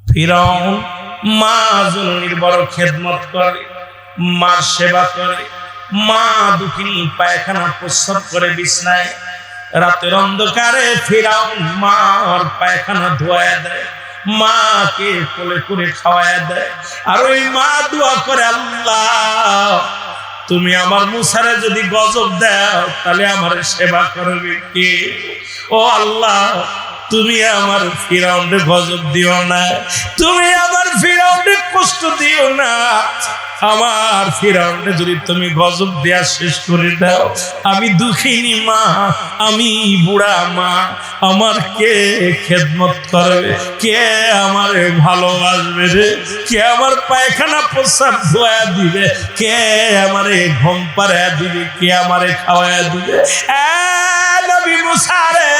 ফিরাউন মা জননীর বড় খেদমত করে, মার সেবা করে, মা দুঃখিনী পায়খানা প্রস্রাব করে বিছনায়। রাতের অন্ধকারে ফিরাউন মার পায়খানা ধোয়া দেয়, মাকে কোলে করে খাওয়ায় দেয়। আর ওই মা দোয়া করে, আল্লাহ তুমি আমার মুসারে যদি গজব দাও তাহলে আমার সেবা করবে কে? ও আল্লাহ তুমি আমার ফিরাউনকে গজব দিও না, তুমি আমার ফিরাউনকে কষ্ট দিও না। আমার ফিরাউনকে যদি তুমি গজব দেয়া শেষ করে দাও, আমি দুঃখিনী মা, আমি বুড়া মা, আমার কে খেদমত করবে, কে আমার ভালোবাসবে রে, কে আমার পায়খানা প্রস্রাব ধোয়া দিবে, কে আমার ঘুম পাড়া দিবে, কে আমার খাওয়া দিবে? নবী মুসা রে,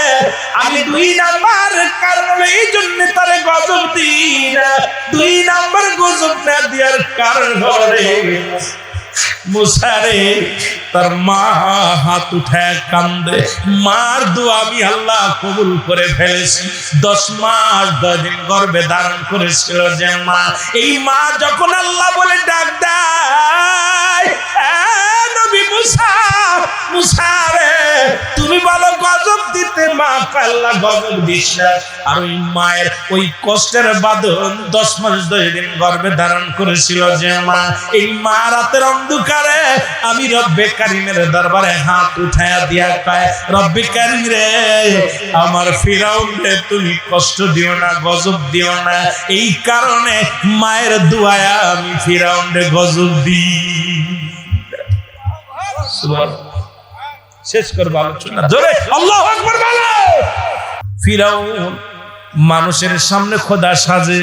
আমি 2 নাম্বার কারণ এই জন্য তারে গজব দিই না। 2 নাম্বার গজব না দেওয়ার কারণ হলে মুসা রে, তার মা হাত উঠায় কান্দে, মার দোয়া আমি আল্লাহ কবুল করে ফেলেছি। 10 মাস 10 দিন গর্ভে ধারণ করেছিল যে মা, এই মা যখন আল্লাহ বলে ডাক দেয়, নবী মুসা, মুসা রে তুমি বলো গজব দিতে, মা আল্লাহ গজব দিস না। আর ওই মায়ের ওই কষ্টের বাঁধন 10 মাস 10 দিন গর্ভে ধারণ করেছিল যে মা, এই মা রাতের অন্ধকারে আমি রব্বে কারিমের দরবারে হাত উঠায়া দিয়া কয়, রব্বে কারিম রে, আমার ফিরাউন রে তুমি কষ্ট দিও না, গজব দিও না। এই কারণে মায়ের দোয়ায় আমি ফিরাউন রে গজব দিই। সুবহানাল্লাহ। শেষ করব আলোচনা, জোরে আল্লাহু আকবার বলো। ফিরাউন মানুষের সামনে খোদা সাজে,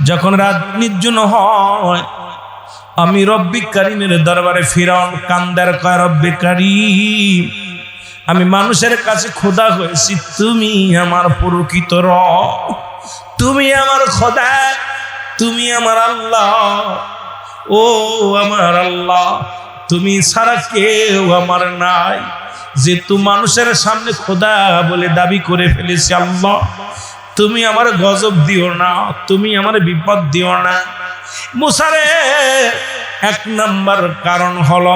যখন রাত নির্জন হয় আমি রব্বি কারিমের দরবারে ফিরাউন কান্দার কয়, রব্বি কারিম আমি মানুষের কাছে খোদা হয়েছি, তুমি আমার প্রকৃত রব, তুমি আমার খোদা, তুমি আমার আল্লাহ। ও আমার আল্লাহ, তুমি ছাড়া কেউ আমার নাই। যেহেতু মানুষের সামনে খোদা বলে দাবি করে ফেলেছি, আল্লাহ তুমি আমার গজব দিও না, তুমি আমার বিপদ দিও না। মুসা রে 1 নাম্বার কারণ হলো,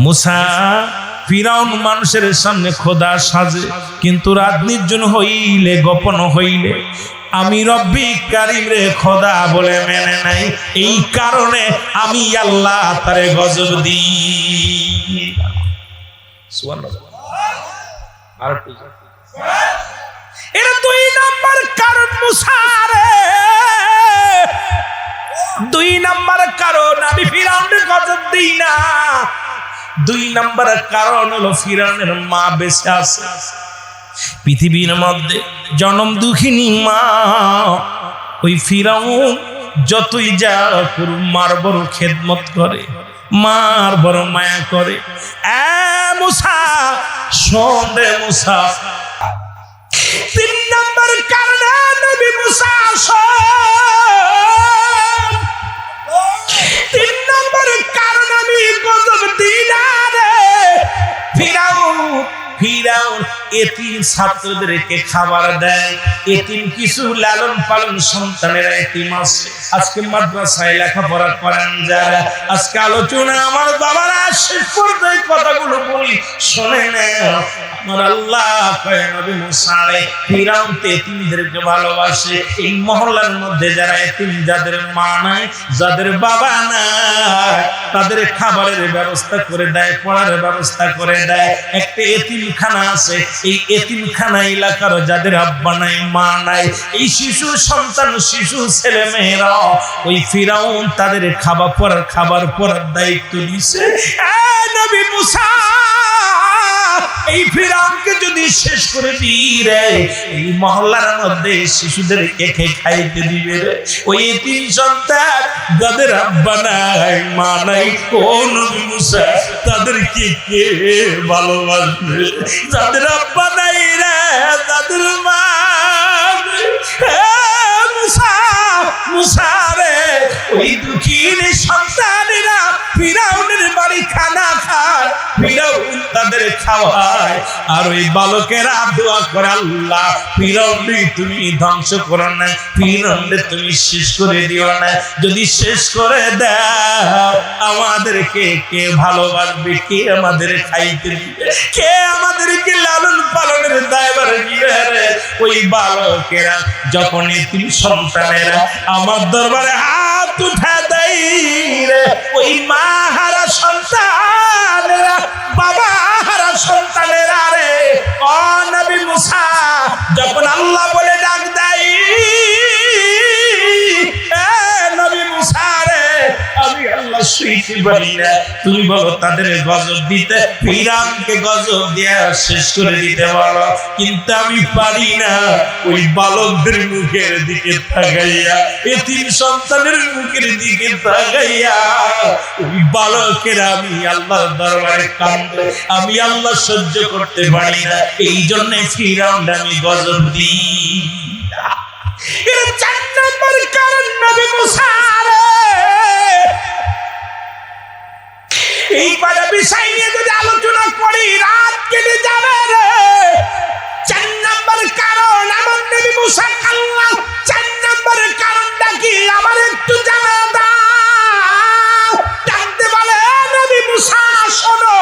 মুসা ফিরাউন মানুষের সামনে খোদা সাজে, কিন্তু রাত নির্জন হইলে, গোপন হইলে আমি রব্বি কারিম রে খোদা বলে মেনে নাই। এই কারণে আমি আল্লাহ তারে গজব দিই। সুবহানাল্লাহ। আর এটা 2 নাম্বার কারণ মুসা রে, 2 নাম্বার কারণ আমি ফিরাউনের গজব দিই না। 2 নাম্বার কারণ হলো ফিরাউনের মা বেঁচে আছে। পৃথিবীর মধ্যে জনম দুঃখিনী মা, ওই ফিরাউন যতই যা করুক মার বড় খেদমত করে, মার বড় মায়া করে। মুসা শোন রে মুসা, 3 নাম্বার কারণ নবী মুসা শোন, 3 নাম্বার কারণ আমি গজব দিই না রে। ফিরাউন এতিম ছাত্রদেরকে খাবার দেয়, এতিম কিছু লালন পালন সন্তানেরা এতিম আছে। আজকে মাদ্রাসায় লেখাপড়া করেন যারা, আজকে আলোচনা আমার বাবারা শেষ পর্যায়ে কথাগুলো বলি শোনে না। আমার আল্লাহ কয় নবী মুসা রে, ফিরাউন তো এতিমদেরকে ভালোবাসে। এই মহল্লার মধ্যে যারা এতিম, যাদের মা নাই, যাদের বাবা নাই, তাদের খাবারের ব্যবস্থা করে দেয়, পড়ার ব্যবস্থা করে দেয়। একটা এতিমখানা আছে, এই এতিমখানা এলাকার যাদের আব্বা নাই, মা নাই, এই শিশু সন্তান, শিশু ছেলে মেয়েরা, ওই ফিরাউন তাদের খাবার পড়ার দায়িত্ব দিছে। নবী মুসা এই ফিরাউনকে যদি শেষ করে দিই রে, এই মহল্লার মধ্যে শিশুদেরকে খাইতে দিবে রে। ওই এতিম সন্তান যাদের আব্বা নাই, মা নাই, কোন নবী মুসা তাদেরকে কে ভালোবাসবে? যাদের আব্বা নাই রে, যাদের মা, মুসা রে, ওই দুঃখীর সন্তানেরা ফিরাউনের বাড়ি খানা খায়, ফিরাউন তাদের খাওয়ায় আর ওই বালকেরা দোয়া করে আল্লাহ ফিরাউনকে তুমি ধ্বংস করো না, ফিরাউনকে তুমি শেষ করে দিও না, যদি শেষ করে দাও আমাদেরকে কে ভালোবাসবে, কে আমাদের খাইতে দিবে, কে আমাদেরকে লালন পালনের দায়ভার নিবে রে। ওই বালকেরা যখন এতিম সন্তানেরা আমার দরবারে হাত উঠা দেয় রে, ওই মা হারা সন্তানেরা, বাবা হারা সন্তানেরা রে, ও নবী মুসা যখন আল্লাহ বলে ডাক দেয়, নবী মুসা রে আমি আল্লাহ শুইতে পারি না, তুমি বলো তাদের গজব দিতে, ফিরাউনকে গজব দিয়ে শেষ করে দিতে বলো, কিন্তু আমি পারি না। ওই বালকদের মুখের দিকে তাকাইয়া, এতিম সন্তানের মুখের দিকে তাকাইয়া ওই বালকেরা আমি আল্লাহর দরবারে কাঁদে, আমি আল্লাহ সহ্য করতে পারি না, এই জন্য ফিরাউন আমি গজব দিই। এর 4 নম্বর কারণ নবী মুসা রে। এই কটা বিষয় নিয়ে যদি আলোচনা করি রাত কেটে যাবে রে। 4 নম্বর কারণ আমার নবী মুসা আল্লাহ 4 নম্বরের কারণটা কি আমার একটু জানা দাও। জানতে বলে নবী মুসা শোনো,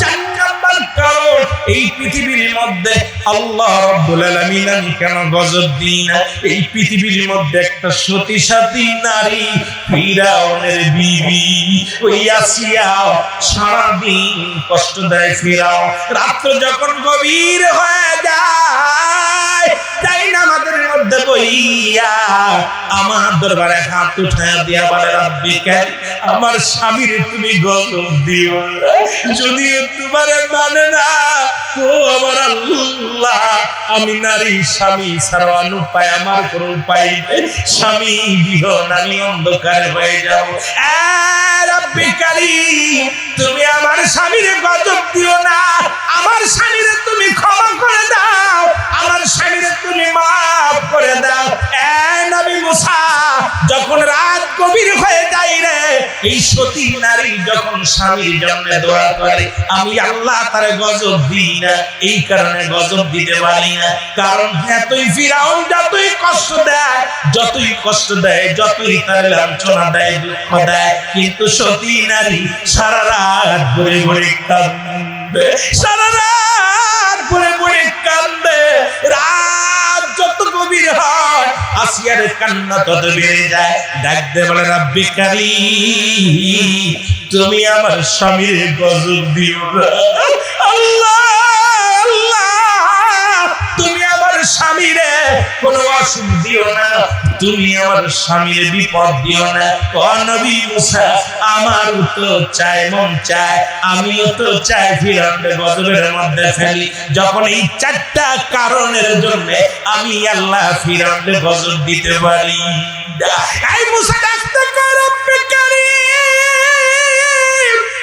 4 নম্বর কারণ এই পৃথিবীর মধ্যে আল্লাহ রাব্বুল আলামিন কেন গজব দিই না, এই পৃথিবীর মধ্যে একটা সতী সাথী নারী ফিরাউনের বিবি ওই আসিয়া সারাদিন কষ্ট দেয় ফিরাউন। রাত্র যখন গভীর হয়ে যায়, তাই না আমাদের মধ্যে বইয়া আমার দরবারে হাত উঠায় দিয়া বলে রাব্বিকা আমার স্বামীর তুমি গজব দিও, যদি তোমার মানে না ও আমার আল্লাহ, আমি নারী স্বামী ছাড়া উপায় আমার কোনো উপায় নেই, স্বামী বিহীন আমি অন্ধকার হয়ে যাব। রব্বি কারীম তুমি আমার স্বামীর গজব দিও না, আমার স্বামীর তুমি ক্ষমা করে দাও, আমার স্বামীর তুমি মাফ করে দাও। নবী মুসা যখন রাত গভীর হয়ে যায় রে, এই সতী নারী যখন স্বামীর জন্য দোয়া করে আমি আল্লাহ তার গজব দিই না, এই কারণে গজব দিতে পারি না, কারণ এতই ফিরাউন যতই কষ্ট দেয়, যতই কষ্ট দেয়, যতই তার লাঞ্ছনা দেয়, দুঃখ দেয়, কিন্তু সতী নারী সারা রাত ভরে ভরে কাঁদে, সারা রাত ভরে ভরে কাঁদে। রাত যত গভীর হয় আসিয়ার কান্না তত বেড়ে যায়। ডাকতে বলে রাব্বি কারীম তুমি আমার স্বামীর গজব দিও না, আল্লাহ তুমি আমার স্বামীরে কোনো অসুখ দিও না, তুমি আমার স্বামীর বিপদ দিও না। ও নবী মুসা আমারও তো চাই, মন চায়, আমিও তো চাই ফিরাউনের গজবের মধ্যে ফেলি। যখন এই 4টা কারণের জন্য আমি আল্লাহ ফিরাউনের গজব দিতে পারি। এই মুসা ডাকতে কর রব্বি কারীম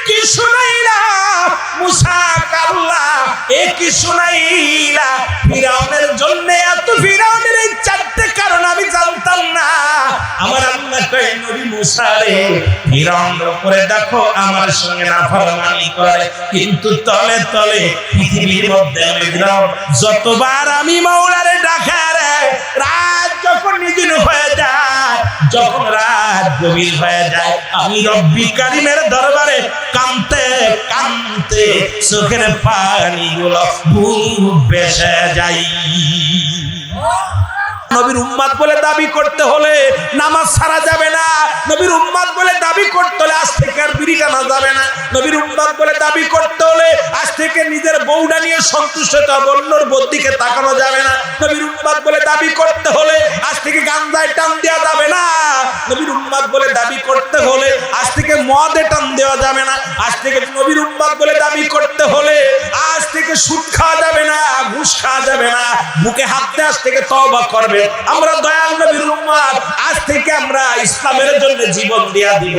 কি শুনাইলা মুসা আল্লাহ এ কি শুনাইলা, ফিরাউনের জন্য এত ফিরাউনের এই 4টে কারণ আমি জানতাম না। আমার আল্লাহ কয় নবী মুসা রে ফিরাউনের উপরে দেখো আমার সঙ্গে নাফরমানি করে, কিন্তু তলে তলে পৃথিবীর মধ্যে আমি ফিরাউন যতবার আমি মাওলারে ডাকা রে, রাত যখন নিদিন হয়ে যায়, যখন রাত গভীর হয়ে যায়, আমি রব্বি কারীমের দরবারে কাঁদতে কাঁদতে চোখের পানিগুলো বুক ভেসে যায়। নবীর উম্মত বলে দাবি করতে হলে নামাজ ছাড়া যাবে না, নবীর উম্মত বলে দাবি করতে হলে আজ থেকে আর বিড়ি টানা যাবে না, নবীর উম্মত বলে দাবি করতে হলে আজ থেকে নিজের বউটা নিয়ে সন্তুষ্ট হতে হবে, অন্যর বউর দিকে তাকানো যাবে না, নবীর উম্মত বলে দাবি করতে হলে আজ থেকে গাঞ্জায় টান দেওয়া যাবে না, নবীর উম্মত বলে দাবি করতে হলে আজ থেকে মদে টান দেওয়া যাবে না, আজ থেকে নবীর উম্মত বলে দাবি করতে হলে আজ থেকে সুদ খাওয়া যাবে না, ঘুষ খাওয়া যাবে না, বুকে হাত দিয়ে আজ থেকে তওবা করবে। আমরা দয়াল নবীর উম্মত, আজ থেকে আমরা ইসলামের জন্য জীবন দিয়া দিব,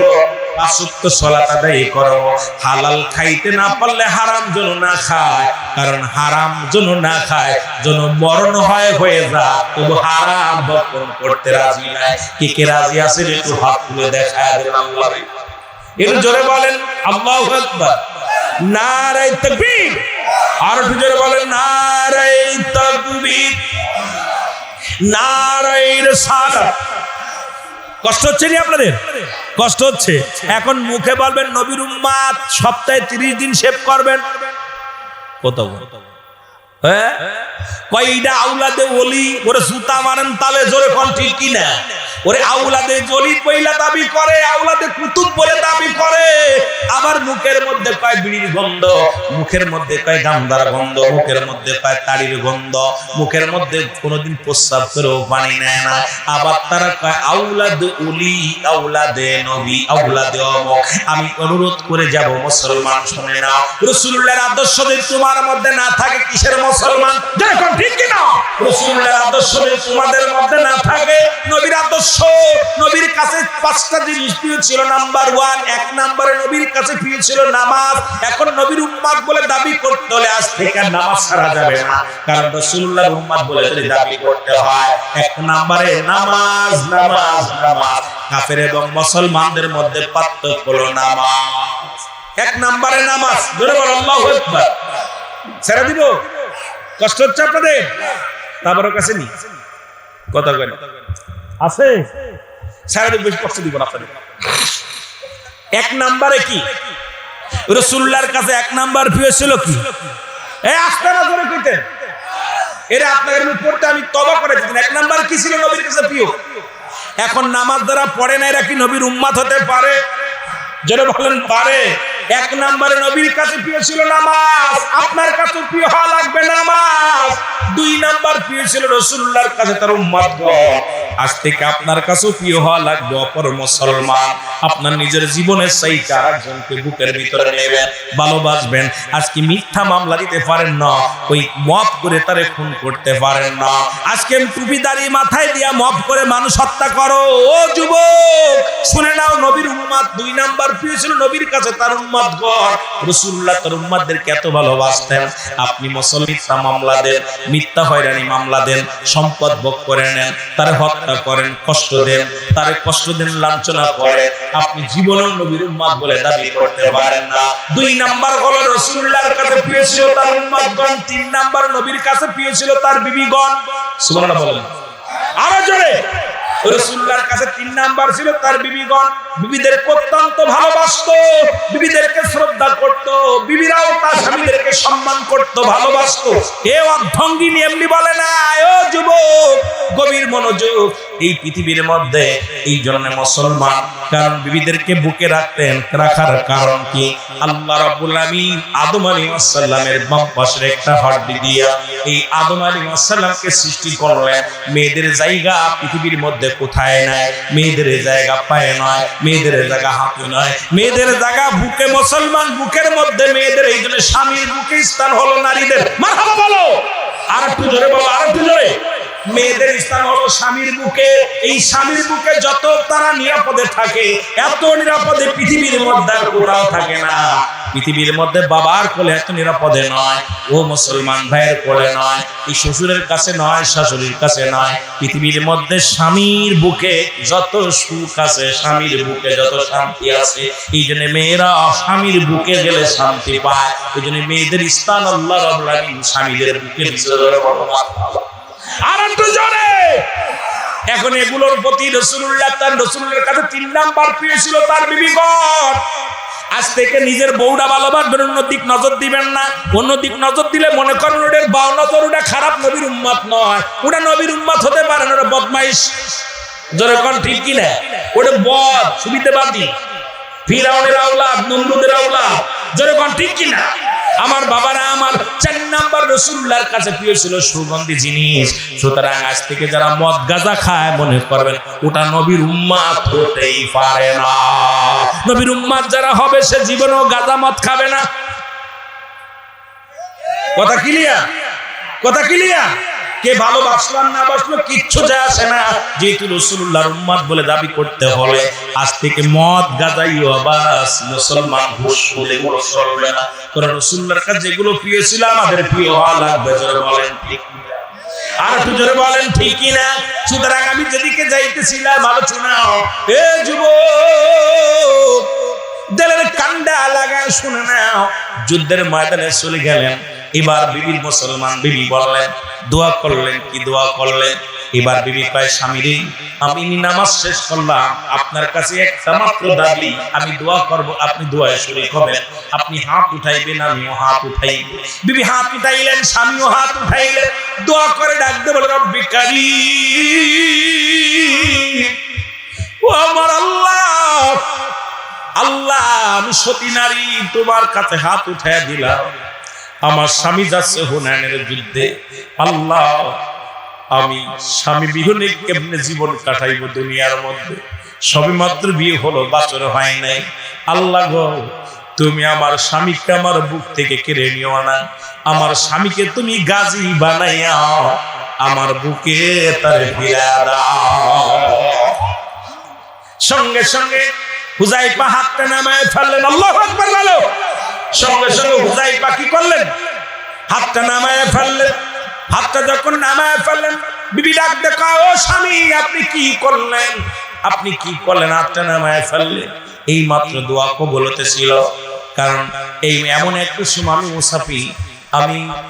5 ওয়াক্ত সালাত আদায় করব, হালাল খাইতে না পারলে হারাম যেন না খায়, কারণ হারাম যেন না খায় যেন মরণ হয়ে যা, তবু হারাম বর্জন করতে রাজি নাই। কে রাজি আছে একটু হাত তুলে দেখায় দেন আল্লাহ, একটু জোরে বলেন আল্লাহু আকবার। নারায়ে তাকবীর। আর একটু জোরে বলেন নারায়ে তাকবীর, নারায়ে রিসালাত। কষ্ট হচ্ছে না আপনাদের? কষ্ট হচ্ছে। এখন মুখে বলবেন নবীর উম্মত, সপ্তাহে 30 দিন শেভ করবেন। কত হ্যাঁ, কয়টা আউলাদে ওলি ওরে জুতা মারেন তালে, জোরে কোন ঠিক কিনা? ওরে আউলাদে ওলি পয়লা দাবি করে, আউলাদে কুতুব বলে দাবি করে, আবার মুখের মধ্যে কয় বিড়ির গন্ধ, মুখের মধ্যে কয় গান্ধার গন্ধ, মুখের মধ্যে কয় তাড়ির গন্ধ, মুখের মধ্যে কোনোদিন প্রস্রাব করেও পানি নেয় না। আবার তারা কয় আউলাদে ওলি, আউলাদে নবী, আউলাদে অমুক। আমি অনুরোধ করে যাব মুসলমান শুনে নাও, রাসূলুল্লাহর আদর্শ যদি তোমার মধ্যে না থাকে কিসের মুসলমান? দেখুন ঠিক কি না? রাসূলুল্লাহর আদর্শ যদি তোমাদের মধ্যে না থাকে, নবীর আদর্শ, নবীর কাছে 5টা জিনিস প্রিয় ছিল। নাম্বার 1, 1 নম্বরে নবীর কাছে প্রিয় ছিল নামাজ। এখন নবীর উম্মত বলে দাবি করতে হলে আজ থেকে নামাজ ছাড়া যাবে না, কারণ রাসূলুল্লাহর উম্মত বলে যদি দাবি করতে হয় 1 নম্বরে নামাজ, নামাজ, নামাজ। কাফের এবং মুসলমানদের মধ্যে পার্থক্য হলো নামাজ। 1 নম্বরে নামাজ। জোরে বলো আল্লাহু আকবার। ছেড়ে দিব? কষ্ট হচ্ছে আপনাদের? তারপরে কাছে নি কথা কয় আছে, ছেড়ে দিব, বেশি কষ্ট দিব না আপনাদের। 1 নম্বরে কি? রাসূলুল্লাহর কাছে 1 নাম্বার প্রিয় ছিল কি? এই আস্তানা করে কইতেন, এরা আপনাদের পড়তে আমি তওবা করে দিতেন। 1 নাম্বার কি ছিল নবীর কাছে প্রিয়? এখন নামাজ যারা পড়ে না এরা কি নবীর উম্মত হতে পারে? যারা বলেন পারে। 1 নম্বরে নবীর কাছে প্রিয় ছিল নামাজ, আপনার কাছে প্রিয় হওয়া লাগবে নামাজ। 2 নাম্বার প্রিয় ছিল রাসূলুল্লাহর কাছে তার উম্মতগণ। আজ থেকে আপনার কাছে প্রিয় হওয়া লাগবে অপর মুসলমান। আপনার নিজের জীবনের চাইতে আরেকজনকে বুকের ভিতরে নেবেন, ভালোবাসবেন। আজকে মিথ্যা মামলা দিতে পারেন না, ওই মাফ করে তারে খুন করতে পারেন না। আজকে টুপিদারি মাথায় দিয়া মাফ করে মানুষ হত্যা করো। ও যুবক শুনে নাও, নবীর উম্মত 2 নাম্বার প্রিয় ছিল নবীর কাছে তার উম্মতগণ। রাসূলুল্লাহ তার উম্মতদেরকে এত ভালোবাসতেন। আপনি মুসলমিথ্যা মামলা দেন, মিথ্যা হয়রানি মামলা দেন, সম্পদ ভোগ করে নেন, তারে হত্যা করেন, কষ্ট দেন, তারে কষ্ট দেন, লাঞ্ছনা করেন, আপনি জীবনেও নবীর উম্মত বলে দাবি করতে পারেন না। 2 নাম্বার হলো রাসূলুল্লাহর কাছে প্রিয় ছিল তার উম্মতগণ। 3 নাম্বার নবীর কাছে প্রিয় ছিল তার বিবিগণ। সুবহানাল্লাহ বলেন আরো জোরে। রাসূলুল্লাহর কাছে 3 নাম্বার ছিল তার বিবিগণ। বিবিদেরকে অত্যন্ত ভালোবাসতো, বিবিদেরকে শ্রদ্ধা করত, বিবিরাও তার স্বামীদেরকে সম্মান করত, ভালোবাসতো। এ অর্ধঙ্গিনী এমনি বলে না। ও যুবক গভীর মনোযোগ। এই পৃথিবীর মধ্যে এই জন্য মুসলমান, কারণ বিবিদেরকে বুকে রাখতেন। রাখার কারণ কি? আল্লাহ রাব্বুল আলামিন আদম আলাইহিস সালামের বাম পাশের একটা হাড়ি দিয়া এই আদম আলাইহিস সালামকে সৃষ্টি করলেন। মেয়েদের জায়গা পৃথিবীর মধ্যে কোথায় নাই? মেয়েদের জায়গা পায়ে নয়, মেয়েদের জায়গা হাতে নয়, মেয়েদের জায়গা বুকে। মুসলমান বুকের মধ্যে মেয়েদের, এই জন্য স্বামীর বুকে স্থান হলো নারীদের। মারহাবা বলো আর একটু জোরে বলো, আর একটু জোরে। মেয়েদের স্থান হলো স্বামীর বুকে। এই স্বামীর বুকে যত তারা নিরাপদে থাকে, এত নিরাপদে পৃথিবীর মধ্যে কোথাও থাকে না। পৃথিবীর মধ্যে বাবার কোলে এত নিরাপদে নয়, ও মুসলমান ভাইয়ের কোলে নয়, এই শ্বশুরের কাছে নয়, শাশুড়ির কাছে নয়। পৃথিবীর মধ্যে স্বামীর বুকে যত সুখ আছে, স্বামীর বুকে যত শান্তি আছে। এই জন্য মেয়েরা স্বামীর বুকে গেলে শান্তি পায়। এই জন্য মেয়েদের স্থান আল্লাহ রাব্বুল আলামিন স্বামীদের বুকে আর একটু জোরে। এখন এগুলোর প্রতি রাসূলুল্লাহ তার রাসূলের কাছে 3 নাম্বার প্রিয় ছিল তার বিবিগণ। আজ থেকে নিজের বউটা ভালোবাসবেন, অন্য দিক নজর দিবেন না। অন্য দিক নজর দিলে মনে করেন ওটার বাও নজর, ওটা খারাপ নবীর উম্মত নয়, ওটা নবীর উম্মত হতে পারে না, ওটা বদমাইশ। জোরে কোন ঠিক কি না? ওটা বদ, সুবিধাবাদী, ফিরাউনের আওলাদ, নমরুদের আওলাদ। জোরে কোন ঠিক কি না? আমার বাবারা আমার 4 নাম্বার রাসূলুল্লাহর কাছে প্রিয় ছিল সুগন্ধি জিনিস। সুতরাং আজ থেকে যারা মদ গাঁজা খায় মনে করবেন ওটা নবীর উম্মত হতেই পারে না। নবীর উম্মত যারা হবে সে জীবনেও গাঁজা মদ খাবে না। কথা ক্লিয়ার? কথা ক্লিয়ার? কে ভালোবাসলাম না বাসলো কিচ্ছু যায় আসে না। যেহেতু রাসূলুল্লাহর উম্মত বলে দাবি করতে হলে আজ থেকে মদ গাঁজাইও বাস, মুসলমান ঘুষ বলে চলবে না। কারণ রাসূলুল্লাহর কাছে যেগুলো প্রিয় ছিল আমাদের প্রিয় হওয়া লাগবে। জোরে বলেন ঠিক না? আর একটু জোরে বলেন ঠিক না? সুতরাং আমি যেদিকে যাইতেছিলাম আলোচনা, এ যুবক দিলের কান্ডা লাগায় শুনে নাও। যুদ্ধের ময়দানে চলে গেলেন। এবার বিবি মুসলমান বিবি বললেন, দোয়া করলেন। কি দোয়া করলেন? এবার বিবি কয়, স্বামী রে, আমি নামাজ শেষ করলাম, আপনার কাছে একটা মাত্র দাবি, আমি দোয়া করব, আপনি দোয়ায় শরীক হবেন। আপনি হাত উঠাইবেন, আমিও হাত উঠাইব। বিবি হাত উঠাইলেন, স্বামীও হাত উঠাইলেন। দোয়া করে ডাকতে বলে, রব্বি কারীম, ও আমার আল্লাহ, আল্লাহ, আমি সতী নারী, তোমার কাছে হাত উঠাইয়া দিলাম। আমার স্বামী যাচ্ছে হুনাইনের যুদ্ধে। আল্লাহ, আমি স্বামী বিহীনে কেমনে জীবন কাটাইব দুনিয়ার মধ্যে? সবে মাত্র বিয়ে হলো, বাছর হয় নাই। আল্লাহ গো, তুমি আমার স্বামীকে আমার বুক থেকে কেড়ে নিও না। আমার স্বামীকে তুমি গাজী বানাইয়া আমার বুকে তারে ফিরা দাও। সঙ্গে সঙ্গে হুযায়ফা হাতটা নামায় ফেললেন। আল্লাহু আকবার বলো। সঙ্গে সঙ্গে হুযায়ফা কি করলেন? হাতটা নামায় ফেললেন। হাতটা যখন নামায় ফেললেন, বিবি ডাক দেখা, ও স্বামী, আপনি কি করলেন? আপনি কি করলেন? হাতটা নামায় ফেললেন। এই মাত্র দোয়া কবুল হতেছিল। কারণ এই এমন একটা সময় আমি মুসাফির,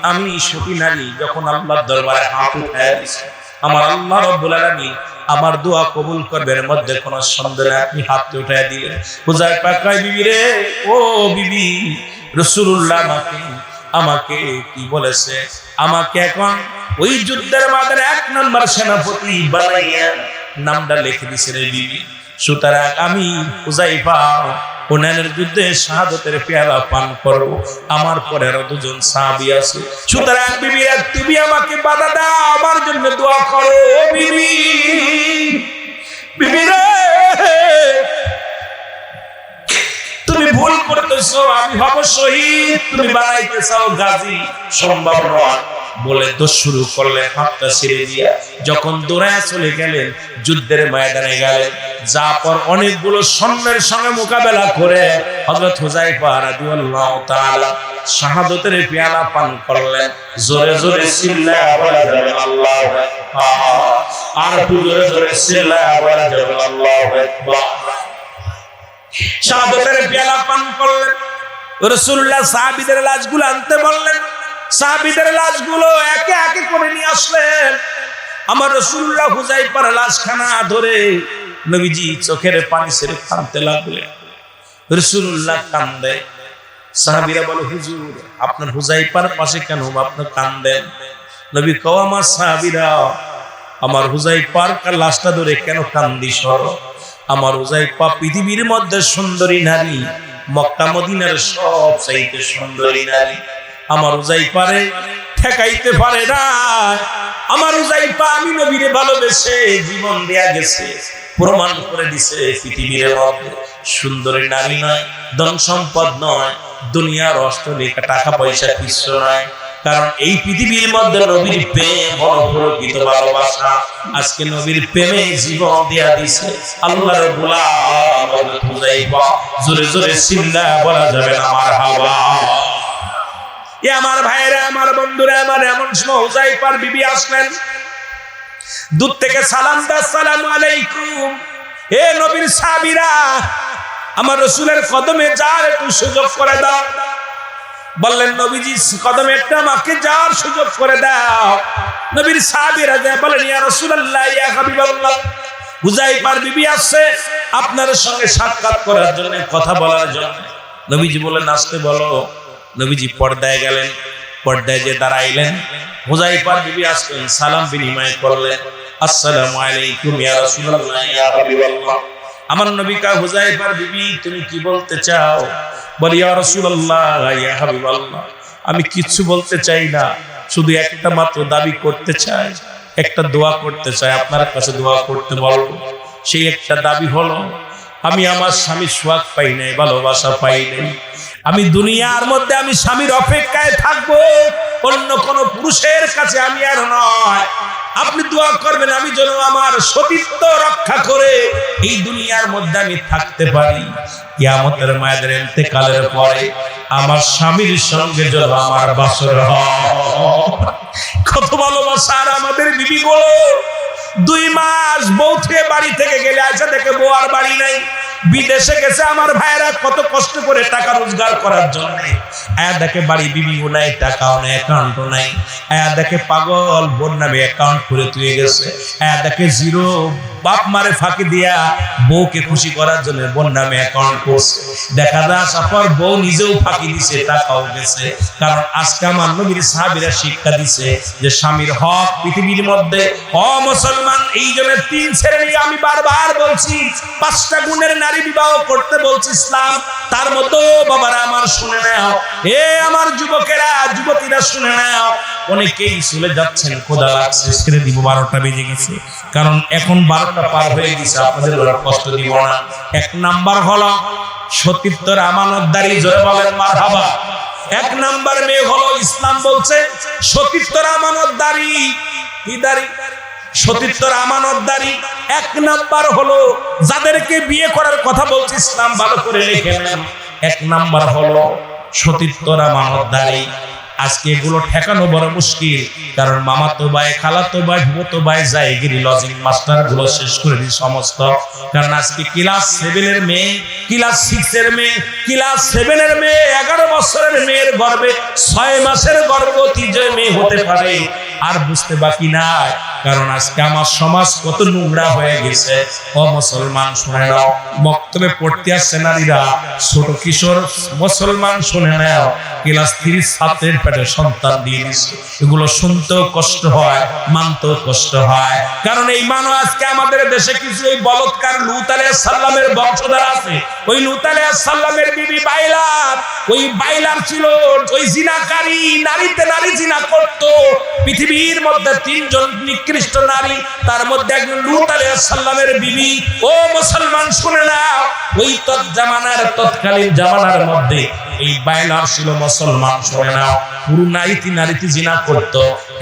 আমি সতী নারী, যখন আল্লাহর দরবারে হাত উঠায় দিয়েছি, আমার আল্লাহ রাব্বুল আলামিন আমার দোয়া কবুল করবে, এর মধ্যে কোনো সন্দেহ নেই। আপনি হাত উঠায় দিলেন। হুযায়ফা কয়, বিবি রে, ও বিবি, রাসূলুল্লাহ আমাকে কি বলেছে? আমাকে এখন ওই যুদ্ধের ময়দানে 1 নম্বর সেনাপতি বানাইয়া নামটা লিখে দিয়েছে রে বিবি। সুতরাং আমি হুযায়ফা হুনাইনের যুদ্ধে শাহাদাতের পেয়ালা পান করব। আমার পরে আরো 2 জন সাহাবী আছে। সুতরাং বিবি, তুমি আমাকে বাধা দাও, আমার জন্য দোয়া করো। ও বিবি, বিবি রে, তুমি ভুল করতেছো, আমি হব শহীদ, তুমি বানাইতে চাও গাজী, সম্ভব নয় বলে তো শুরু করলেন। হাতটা ছেড়ে দিয়া যখন দৌড়ায় চলে গেলেন, যুদ্ধের ময়দানে গেলেন, যা পর অনেকগুলো সৈন্যের সঙ্গে মোকাবেলা করে হযরত হুযায়ফা রাদিয়াল্লাহু তাআলা শাহাদাতের পেয়ালা পান করলেন। জোরে জোরে চিল্লায়া বলা যাবে আল্লাহু আকবার, আর জোরে জোরে চিল্লায়া বলা যাবে আল্লাহু আকবার। শাহাদাতের পেয়ালা পান করলেন। রাসূলুল্লাহ সাহাবীদের লাশগুলো আনতে বললেন। সাহাবীদের লাশগুলো একে একে করে নিয়ে আসলেন। আমার রাসূলুল্লাহ হুযায়ফার লাশখানা ধরে নবীজি চোখের পানি ছেড়ে কাঁদতে লাগলেন। রাসূলুল্লাহ কাঁদে। সাহাবীরা বলে, হুজুর, আপনার হুযায়ফার পাশে কেন আপনি কাঁদেন? নবী কও, আমার সাহাবীরা আমার হুযায়ফার লাশটা ধরে কেন কান্দিস? আমার হুযায়ফা পৃথিবীর মধ্যে সুন্দরী নারী, মক্কা মদিনার সব চাইতে সুন্দরী নারী। আমার হুযায়ফারে ঠেকাইতে পারে না। আমার হুযায়ফা আমি নবীরে ভালোবেসে জীবন দেয়া গেছে, প্রমাণ করে দিছে পৃথিবীর মধ্যে সুন্দরী নারী নয়, ধন সম্পদ নয়, দুনিয়ার অষ্টলিকা টাকা পয়সা কিছু নয়। কারণ এই পৃথিবীর মধ্যে নবীর প্রেম বড় প্রকৃত ভালোবাসা। আজকে নবীর প্রেমে জীবন দেয়া দিছে আল্লাহর গোলাম হযরত হুযায়ফা। জোরে জোরে চিল্লায়া বলা যাবে না মারহাবা। এ আমার ভাইরা, আমার বন্ধুরা, আমার এমন সময় হুযায়ফার বিবি আসলেন। দূর থেকে সালাম দাও, আসসালামু আলাইকুম। হে নবীর সাহাবীরা, আমার রাসূলের কদমে যাওয়ার একটু সুযোগ করে দাও। বললেন, নবীজি কদমে একটা আমাকে যাওয়ার সুযোগ করে দাও। নবীর সাহাবীরা যায় বলেন, ইয়া রাসূলুল্লাহ, ইয়া হাবিবাল্লাহ, হুযায়ফার বিবি আসছে আপনার সঙ্গে সাক্ষাৎ করার জন্য, কথা বলার জন্য। নবীজি বলেন, আসতে বলো। নবীজি পর্দায় গেলেন। পর্দায় যে দাঁড়াইলেন, হুযায়ফার বিবি আসলেন, সালাম বিনিময় করলেন। আসসালামু আলাইকুম ইয়া রাসূলুল্লাহ, ইয়া হাবিবাল্লাহ। আমার নবী কা, হুযায়ফার বিবি, তুমি কি বলতে চাও? বলি, ইয়া রাসূলুল্লাহ, ইয়া হাবিবাল্লাহ, আমি কিচ্ছু বলতে চাই না, শুধু একটা মাত্র দাবি করতে চাই, একটা দোয়া করতে চাই, আপনার কাছে দোয়া করতে বলবো। সেই একটা দাবি হলো, আমি আমার স্বামীর সোহাগ পাই নাই, ভালোবাসা পাই নাই। আমি দুনিয়ার মধ্যে আমি স্বামীর অপেক্ষায় থাকবো, অন্য কোন পুরুষের কাছে আমি আর নয়। আপনি দোয়া করবেন আমি যেন আমার সতীত্ব রক্ষা করে এই দুনিয়ার মধ্যে আমি থাকতে পারি। কিয়ামতের ময়দানে ইন্তেকালের পরে আমার স্বামীর সঙ্গে যেন আমার বাসর হয়। কত ভালোবাসার আমাদের বিবিগুলো। 2 মাস বউ থেকে বাড়ি থেকে গেলে আইসা দেখে বউ আর বাড়ি নাই। বিদেশে গেছে আমার ভাইরা কত কষ্ট করে টাকা রোজগার করার জন্য। দেখে বাড়ি বিবিও নাই, টাকাও নাই, অ্যাকাউন্টও নাই। দেখে পাগল বোন নামে অ্যাকাউন্ট খুলে তুলে গেছে। দেখে জিরো, বাপ মারে ফাঁকি দিয়া বউকে খুশি করার জন্য বোন নামে অ্যাকাউন্ট করছে। দেখা যায় আসার পর বউ নিজেও ফাঁকি দিছে, টাকাও গেছে। কারণ আজকে আমার নবীর সাহাবীরা শিক্ষা দিছে যে স্বামীর হক পৃথিবীর মধ্যে মুসলমান। এই জন্য 3 শ্রেণী আমি বারবার বলছি, 5টা গুণের নারী বিবাহ করতে বলছি ইসলাম। তার মতো বাবারা আমার শুনে নাও, আমার যুবকেরা যুবতীরা শুনে নাও। অনেকেই চলে যাচ্ছেন, খোদা লাগছে ছেড়ে দিব, 12টা বেজে গেছে। কারণ এখন 12টা পার হয়ে গেছে, আপনাদের কষ্ট দিব না। 1 নাম্বার হলো সতীত্বর আমানতদারি, জোরে বলেন মারহাবা। 1 নাম্বার মেয়ে হলো, ইসলাম বলছে সতীত্বর আমানতদারি। কি দারি? সতীত্বর আমানতদারি। 1 নাম্বার হলো যাদেরকে বিয়ে করার কথা বলছে ইসলাম, ভালো করে লিখে নেন। 1 নাম্বার হলো সতীত্বর আমানতদারি। আজকে এগুলো ঠেকানো বড় মুশকিল, কারণ মামাতো ভাই, খালাতো ভাই, ভুতো ভাই যায় গিরি লজিং মাস্টার গুলো শেষ করে দিই সমস্ত। কারণ আজকে ক্লাস 7 এর মেয়ে, ক্লাস 6 এর মেয়ে, ক্লাস 7 এর মেয়ে, 11 বছরের মেয়ের গর্ভে 6 মাসের গর্ভবতী যে মেয়ে হতে পারে আর বুঝতে বাকি নাই। কারণ আজকে আমার সমাজ কত নোংরা হয়ে গেছে। মুসলমান শুনে নাও, বক্তব্যে পড়তে আসছে নারীরা, ছোট কিশোর মুসলমান শুনে নাও, ক্লাস 3 ছাত্রের পেটে সন্তান দিয়ে দিচ্ছে। এগুলো শুনতেও কষ্ট হয়, মানতেও কষ্ট হয়। কারণ এই মানব আজকে আমাদের দেশে কিছু এই বলৎকার লূত আলাইহিস সালামের বংশধর আছে। ওই লূত আলাইহিস সালামের বিবি বাইলার, ওই বাইলার ছিল ওই জিনাকারী, নারীতে নারী জিনা করত। পৃথিবীর মধ্যে 3 জন নিকৃষ্ট নারী, তার মধ্যে একজন লূত আলাইহিস সালামের বিবি। মুসলমান শুনে নাও, ওই তৎকালীন জামানার মধ্যে এই বাইলার ছিল মুসলমান শুনে নাও, পুরো নারীতে জিনা করত।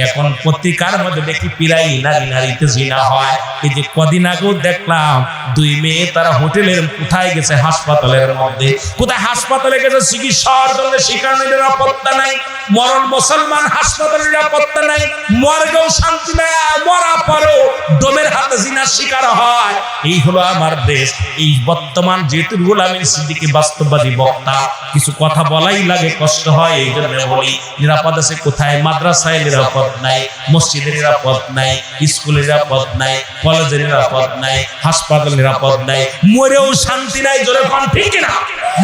এখন পত্রিকার মধ্যে দেখি প্রায় নারীতে জিনা হয়। এই যে কদিন আগেও দেখলাম 2 মেয়ে তারা হোটেলের কোথায় গেছে, হাসপাতালের মধ্যে। কোথায় হাসপাতালে গেছে চিকিৎসার জন্য, সেখানে নিরাপত্তা নাই। মরণ মুসলমান, হাসপাতালে নিরাপত্তা নাই, মরগেও শান্তি নাই, মরা পরও ডোমের হাতে জিনার শিকার হয়। এই হলো আমার দেশ। এই বর্তমান যেহেতু রুহুল আমিন সিদ্দিকী বাস্তববাদী বক্তা, কিছু কথা বলাই লাগে, কষ্ট হয়। এই জন্য বলি, নিরাপদ আছে কোথায়? মাদ্রাসায় নিরাপদ নাই, মসজিদে নিরাপদ নাই, স্কুলে নিরাপদ নাই, কলেজে নিরাপদ নাই, হাসপাতাল নিরাপদ নাই, মরেও শান্তি নাই। জোরে কোন ঠিক না?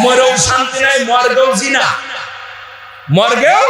মরেও শান্তি নাই, মরগেও জিনা, মরগেও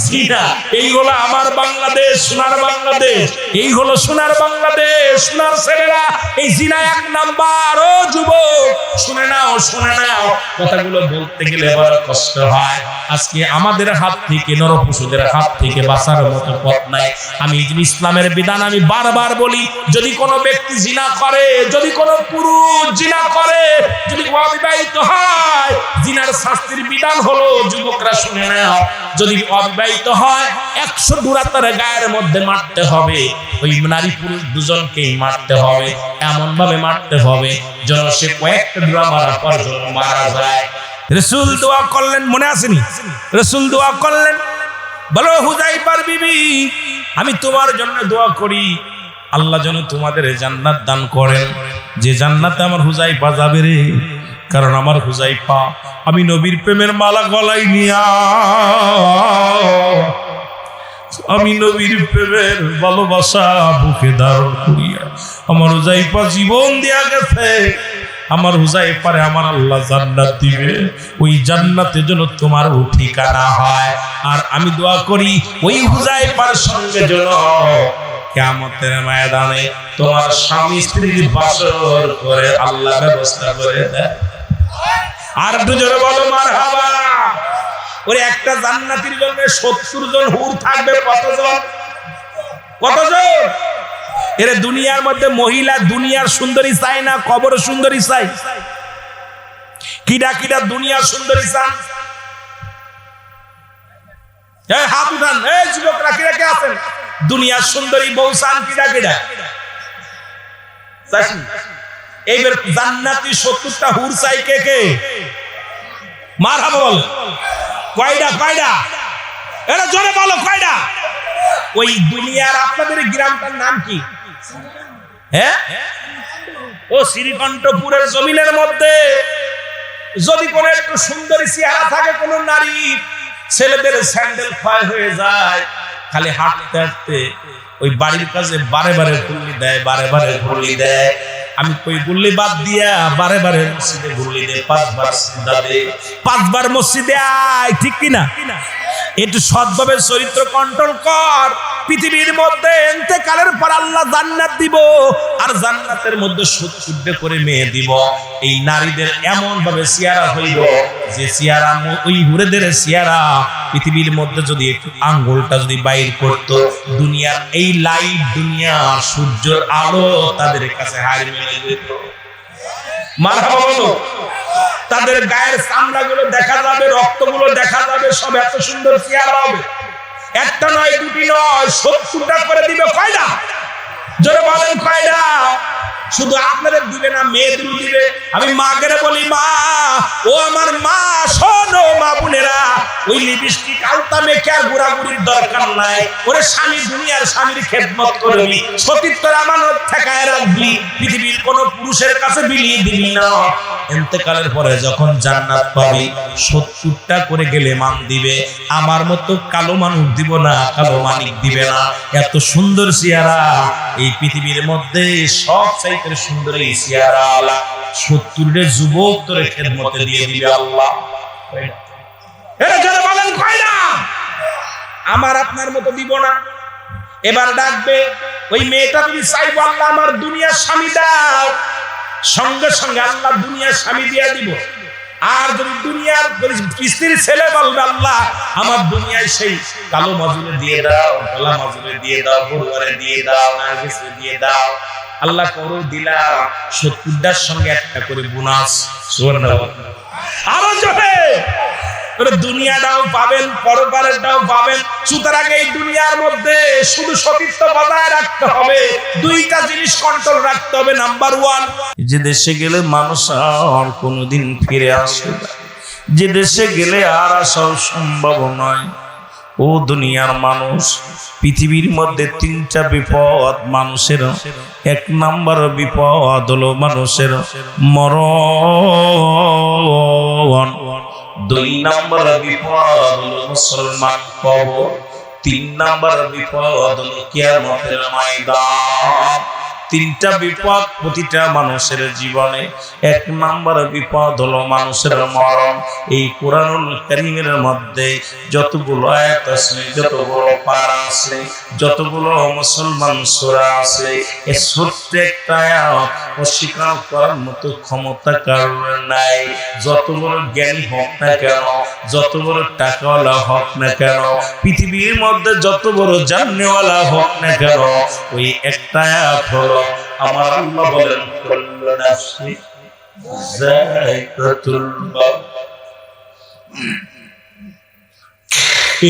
জিনা। এই হলো আমার বাংলাদেশ, সোনার বাংলাদেশ। এই হলো সোনার বাংলাদেশ, সোনার ছেলেরা। এই জিনা 1 নাম্বার। ও যুবক শুনে নাও, শুনে নাও, কথাগুলো বলতে গেলে বড় কষ্ট হয়। আজকে আমাদের হাত থেকে, নরপশুদের হাত থেকে বাঁচার মতো পথ নাই। আমি ইসলামের বিধান আমি বারবার বলি, যদি কোনো ব্যক্তি জিনা করে, যদি কোনো পুরুষ জিনা করে, যদি অবিবাহিত হয়, জিনার শাস্তির বিধান হলো, যুবকরা শুনে নাও, যদি অবিবাহিত হয় 100 ডুরা তার গায়ের মধ্যে মারতে হবে। ওই নারী পুরুষ দুজনকেই মারতে হবে, এমন ভাবে মারতে হবে যেন সে কয়েকটা ডুরা মারার পর যেন মারা যায়। রাসূল দোয়া করলেন, মনে আসেনি? রাসূল দোয়া করলেন, বলো হুযায়ফার বিবি, আমি তোমার জন্য দোয়া করি, আল্লাহ যেন তোমাদের জান্নাত দান করেন, যে জান্নাতে আমার হুযায়ফা যাবে রে। কারণ আমার হুযায়ফা, আমি নবীর প্রেমের মালা গলায় নিয়া, আমি নবীর প্রেমের ভালোবাসা বুকে ধারণ করিয়া আমার হুযায়ফা জীবন দিয়া গেছে। আমার হুযায়ফারে আমার আল্লাহ জান্নাত দিবে, ওই জান্নাতে যেন তোমার ঠিকানা হয়। আর আমি দোয়া করি ওই হুযায়ফার সঙ্গে যেন কিয়ামতের ময়দানে তোমার স্বামী স্ত্রীর বাসর করে আল্লাহ ব্যবস্থা করে দেয়। আর দুজনে বলো মারহাবা। ওরে একটা জান্নাতীর জন্য 70 জন হুর থাকবে। কতজন? কতজন? এর দুনিয়ার মধ্যে মহিলা দুনিয়ার সুন্দরী চাই না, কবর সুন্দরী চাই? কিডা কিডা দুনিয়ার সুন্দরী চান? হাত উঠান। এই যুবকরা কিরা কে আছেন? দুনিয়ার সুন্দরী বউ চান কিডা কিডা? এইবার জান্নাতি 70টা হুর চাই কে কে? মারহাবা বল। কয়টা? কয়টা? এরা জোরে বলো কয়টা? ওই দুনিয়ার আপনাদের গ্রামটার নাম কি? হ্যাঁ, ও শ্রীকণ্ঠপুরের জমিনের মধ্যে যদি কোনো একটু সুন্দরী চেহারা থাকে কোন নারী, ছেলেদের স্যান্ডেল ক্ষয় হয়ে যায়, খালি হাঁটতে হাঁটতে ওই বাড়ির কাছে বারে বারে গুল্লি দেয়, বারে বারে গুল্লি দেয়। আমি কই গুল্লি বাদ দিয়া বারে বারে মসজিদে গুল্লি দেয়, 5 বার সিজদা দেয়, 5 বার মসজিদে আয়, ঠিক কিনা? একটু সৎভাবে চরিত্র কন্ট্রোল কর। পৃথিবীর মধ্যে ইন্তেকালের পর আল্লাহ জান্নাত দিব, আর জান্নাতের মধ্যে 70 করে মেয়ে দিব। এই নারীদের এমন ভাবে চেহারা হইব যে চেহারা ওই হুরেদের চেহারা পৃথিবীর মধ্যে যদি একটু আঙ্গুলটা যদি বাইর করত, দুনিয়ার এই লাইট, দুনিয়ার সূর্যের আলো তাদের কাছে হার মেনে যেত। মারহাবা বলো। তাদের গায়ের চামড়াগুলো দেখা যাবে, রক্তগুলো দেখা যাবে, সব এত সুন্দর চেহারা হবে। একটা নয়, দুটি নয়, 70টা করে দিবে। কয়টা? জোরে বলেন কয়টা? শুধু আপনাদের দিবে না, মেয়েদের দিবে। আমি মাকে বলি, মা, ও আমার মা, শোনো মা বোনেরা, ওই লিপস্টিক আলতা মেখে আর ঘোরাঘুরির দরকার নাই। ওরে স্বামী, দুনিয়ার স্বামীর খেদমত করবি, সতীত্বের আমানত ঠেকায় রাখবি, পৃথিবীর কোন পুরুষের কাছে বিলিয়ে দিবি না। ইন্তেকালের পরে যখন জান্নাত পাবি, 70টা করে গেলে মান দিবে। আমার মতো কালো মানুষ দিব না, কালো মানিক দিবে না। এত সুন্দর চেহারা এই পৃথিবীর মধ্যে সব চাইতে সুন্দর এই চেহারা আলা 70 যুবক তোরে খেদমতে দিয়ে দিবে আল্লাহ। এরা যারা বলেন কয়না, আমার আপনার মতো দিব না। এবার ডাকবে ওই মেয়েটা, তুমি চাইবো আল্লাহ আমার দুনিয়ার স্বামী দাও, সঙ্গে সঙ্গে আল্লাহ দুনিয়ার স্বামী দিয়ে দিব। আর যদি দুনিয়ার স্ত্রীর ছেলে বলবে, আল্লাহ আমার দুনিয়ায় সেই কালো মজুরে দিয়ে দাও, কালা মজুরে দিয়ে দাও, বড়ুয়ারে দিয়ে দাও, নার্গিসে দিয়ে দাও, আল্লাহ করো দিলাম। 70টার সঙ্গে একটা করে বোনাস। সুবহানাল্লাহ। আরো জোরে। দুনিয়াটাও পাবেন, পরকালেরটাও পাবেন। সুতরাং এই দুনিয়ার মধ্যে শুধু সতীত্ব বজায় রাখতে হবে, 2টা জিনিস কন্ট্রোল রাখতে হবে। নাম্বার 1, যে দেশে গেলে মানুষ আর কোনোদিন ফিরে আসে না, যে দেশে গেলে আর আসাও সম্ভব নয়। ও দুনিয়ার মানুষ, পৃথিবীর মধ্যে 3টা বিপদ মানুষের। 1 নাম্বার বিপদ হলো মানুষের মরণ। 2 নাম্বার বিপদ হলো মুসলমান কবর। 3 নাম্বার বিপদ হলো কিয়ামতের ময়দান। 3টা বিপদ প্রতিটা মানুষের জীবনে। 1 নাম্বার বিপদ হলো মানুষের মরণ। এই কোরআনুল কারীমের মধ্যে যতগুলো আয়াত আছে, যতগুলো পারা আছে, যতগুলো মুসলমান সূরা আছে, এই ছোট্ট একটা আয়াত অস্বীকার করার মতো ক্ষমতা কারোর নাই। যত বড় জ্ঞানী হোক না কেন, যত বড় টাকাওয়ালা হোক না কেন, পৃথিবীর মধ্যে যত বড় জান্নেওয়ালা হোক না কেন, ওই একটা আয়াত হলো আমার আল্লাহ বলেন, কুল্লু নাফসি যায়কাতুল মাউত।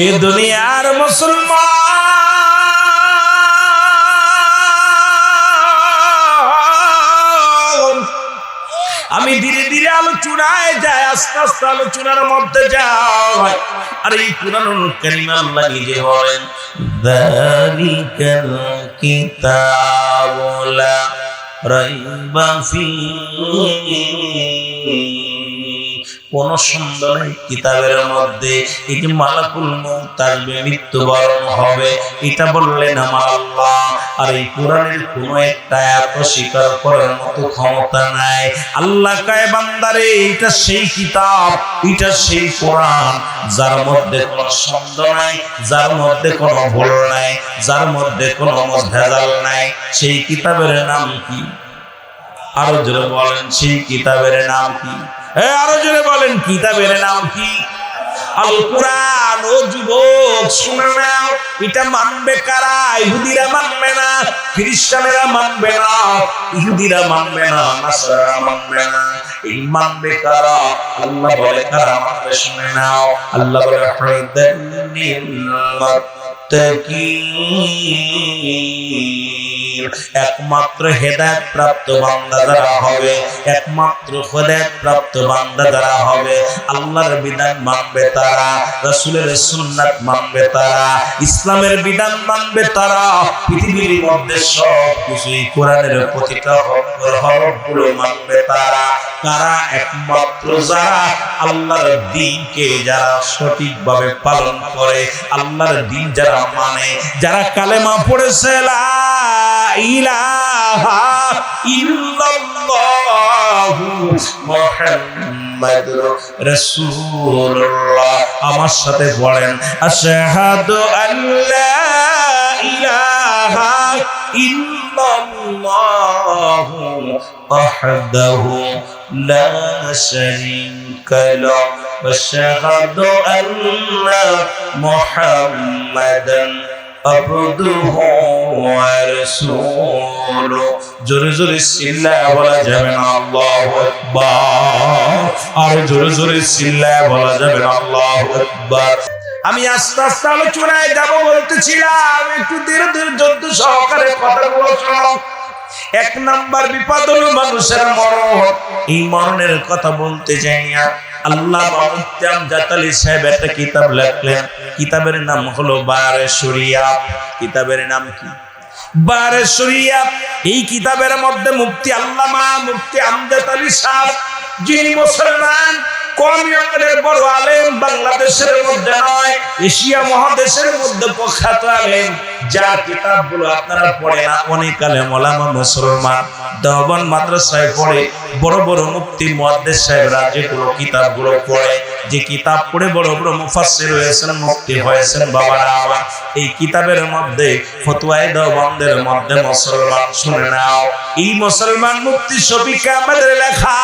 এই দুনিয়ার মুসলমান, আমি ধীরে ধীরে আলোচনায় যাই, আস্তে আস্তে আলোচনার মধ্যে যাই। আর এই কুরআনুল কারীম আল্লাহ নিজে বলেন, যালিকাল কিতাবু লা রাইবা ফীহি, কোন সুন্দর কিতাবের মধ্যে এই যে মালাকুল মউত আসবে, মৃত্যুবরণ হবে, এটা বললেন আমার আল্লাহ। আর এই কোরআনের কোন একটা আয়াত স্বীকার করার মতো ক্ষমতা নাই। আল্লাহ কয়, বান্দারে এটা সেই কিতাব, এটা সেই কোরআন, যার মধ্যে কোনো শব্দ নাই, যার মধ্যে কোনো ভুল নাই, যার মধ্যে কোনো ভেজাল নাই। সেই কিতাবের নাম কি? আরো জোরে বলেন, সেই কিতাবের নাম কি? আরো জোরে বলেন, কিতাবের নাম কি? আল কোরআন। ও যুবক শুনে নাও, এটা মানবে কারা? ইহুদিরা মানবে না, খ্রিস্টানেরা মানবে না, ইহুদিরা মানবে না, নাসারা মানবে না। এই মানবে কারা? আল্লাহ বলে কারা মানবে শুনে নাও। আল্লাহ বলে একমাত্র হেদায়েত প্রাপ্ত বান্দা যারা হবে, একমাত্র হেদায়েত প্রাপ্ত বান্দা যারা হবে, আল্লাহর বিধান মানবে তারা, রাসূলের সুন্নাত মানবে তারা, ইসলামের বিধান মানবে তারা, পৃথিবীর মধ্যে সব কিছুই কোরআনের প্রতিটা হরফগুলো মানবে তারা। কারা? একমাত্র যারা আল্লাহর দ্বীনকে যারা সঠিকভাবে পালন করে, আল্লাহর দ্বীন যারা মানে, যারা কালেমা পড়েছে লা ইলাহা ইল্লাল্লাহু মুহাম্মাদুর রাসূলুল্লাহ। আমার সাথে পড়েন, আশহাদু আল্লা ইলাহা ইল্লাল্লাহু ওয়াহদাহু লা শারীকা লাহু ওয়া আশহাদু আন্না মুহাম্মাদান আবদুহু ওয়া রাসূলুহু। জোরে জোরে চিল্লায়া বলা যাবে না আল্লাহু আকবার? আর জোরে জোরে চিল্লায়া বলা যাবে না আল্লাহু আকবার? আমি আস্তে আস্তে আলোচনায় যাব বলতেছিলাম, একটু ধীরে ধীরে যত সহকারে কথাগুলো শোনো। এক নাম্বার বিপদ হলো মানুষের মরণ। এই মরণের কথা বলতে যাই না, আল্লামা মুফতি আমজাদ আলী সাহেব একটা কিতাব লিখলেন, কিতাবের নাম হলো বারে শরিয়াত। কিতাবের নাম কি? বারে শরিয়াত। এই কিতাবের মধ্যে মুফতি আল্লামা মুফতি আমজাদ আলী সাহেব, যিনি মুসলমান কওমি আলেমের বড় আলেম, বাংলাদেশের মধ্যে নয় এশিয়া মহাদেশের মধ্যে প্রখ্যাত আলেম, যার কিতাবগুলো আপনারা পড়ে না। অনেক আলেম ওলামা মুসলমান দেওবন্দ মাদ্রাসায় পড়ে, বড় বড় মুফতি মুহাদ্দিস সাহেবরা যেগুলো কিতাবগুলো পড়ে, যে কিতাব পড়ে বড় বড় মুফাসসির হয়েছেন, মুফতি হয়েছেন বাবারা আমার, এই কিতাবের মধ্যে ফতোয়ায়ে দেওবন্দের মধ্যে মুসলমান শুনে নাও, এই মুসলমান মুফতি শফিক আহমেদের লেখা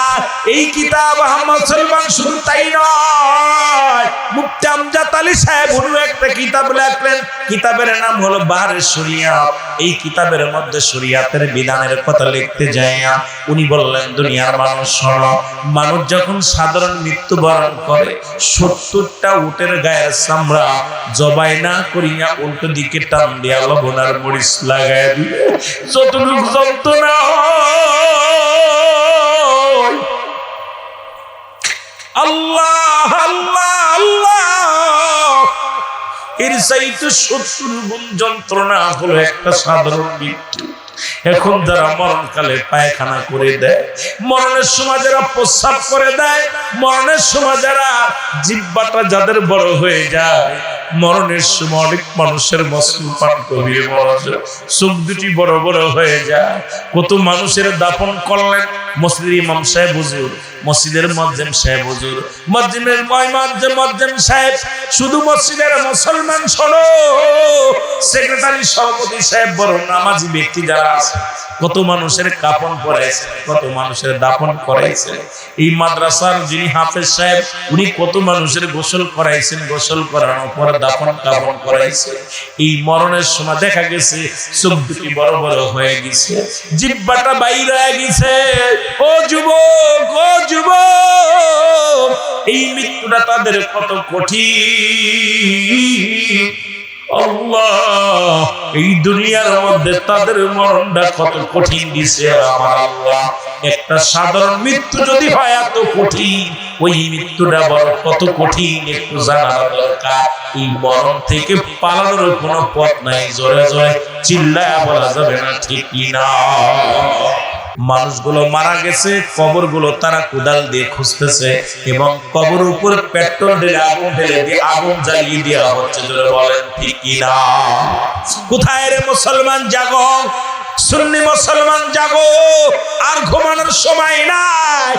এই কিতাব মুসলমান, শুধু তাই নয়, মুফতি আমজাদ আলী সাহেব উনি একটা কিতাব লিখলেন, কিতাবের নাম হলো বারে শরিয়াত। এই কিতাবের মধ্যে শরিয়াতের বিধানের কথা লিখতে যাইয়া উনি বললেন, দুনিয়ার মানুষ শোনো, মানুষ যখন সাধারণ মৃত্যুবরণ করে 70টা উটের গায়ের চামড়া জবাই না করিয়া উল্টো দিকে টান দিয়া লবণ আর মরিচ লাগায় দিলে যতটুকু যন্ত্রণা হয়, আল্লাহ আল্লাহ আল্লাহ, এর চাইতে 70 গুণ যন্ত্রণা হলো একটা সাধারণ মৃত্যু। এখন যারা মরণকালে পায়খানা করে দেয়, মরণের সময় যারা প্রস্রাব করে দেয়, মরণের সময় যারা জিহ্বাটা যাদের বড় হয়ে যায়, মরণের সময় অনেক মানুষের মসল পান করিয়ে মারা যায়, চোখ দুটি বড় বড় হয়ে যায়। কত মানুষের দাফন করলেন মসজিদের ইমাম সাহেব হুজুর, মসজিদের মুয়াজ্জিন সাহেব হুজুর, মসজিদের মুয়াজ্জিন সাহেব, শুধু মসজিদের মুসলমান শোনো, সেক্রেটারি সভাপতি সাহেব, বড় নামাজি ব্যক্তি যারা আছে, কত মানুষের কাফন পরাইছে, কত মানুষের দাফন করাইছে। এই মাদ্রাসার যিনি হাফেজ সাহেব, উনি কত মানুষের গোসল করাইছেন, গোসল করানোর পর দাফন কাফন করাইছে। এই মরণের সময় দেখা গেছে চোখ দুটি বড় বড় হয়ে গেছে, জিহ্বাটা বাইর হয়ে গেছে। ও যুবক, ও যুবক, এই মৃত্যুটা তাদের কত কঠিন। আল্লাহ, এই দুনিয়ার মধ্যে তাদের মরণটা কত কঠিন দিছে আমার আল্লাহ। একটা সাধারণ মৃত্যু যদি হয় এত কঠিন, ওই মৃত্যুটা বড় কত কঠিন একটু জানা দরকার। এই মরণ থেকে পালানোর কোনো পথ নাই, জোরে জোরে চিল্লায়া বলা যাবে না, ঠিক না? মানুষগুলো মারা গেছে, কবরগুলো তারা কোদাল দিয়ে খুঁজতেছে এবং কবর উপর পেট্রোল ঢেলে আগুন ঢেলে দিয়ে আগুন জ্বালিয়ে দেওয়া হচ্ছে, জোরে বলেন ঠিক না? কোথায় রে মুসলমান, জাগো, সুন্নি মুসলমান জাগো, আর ঘুমানোর সময় নাই,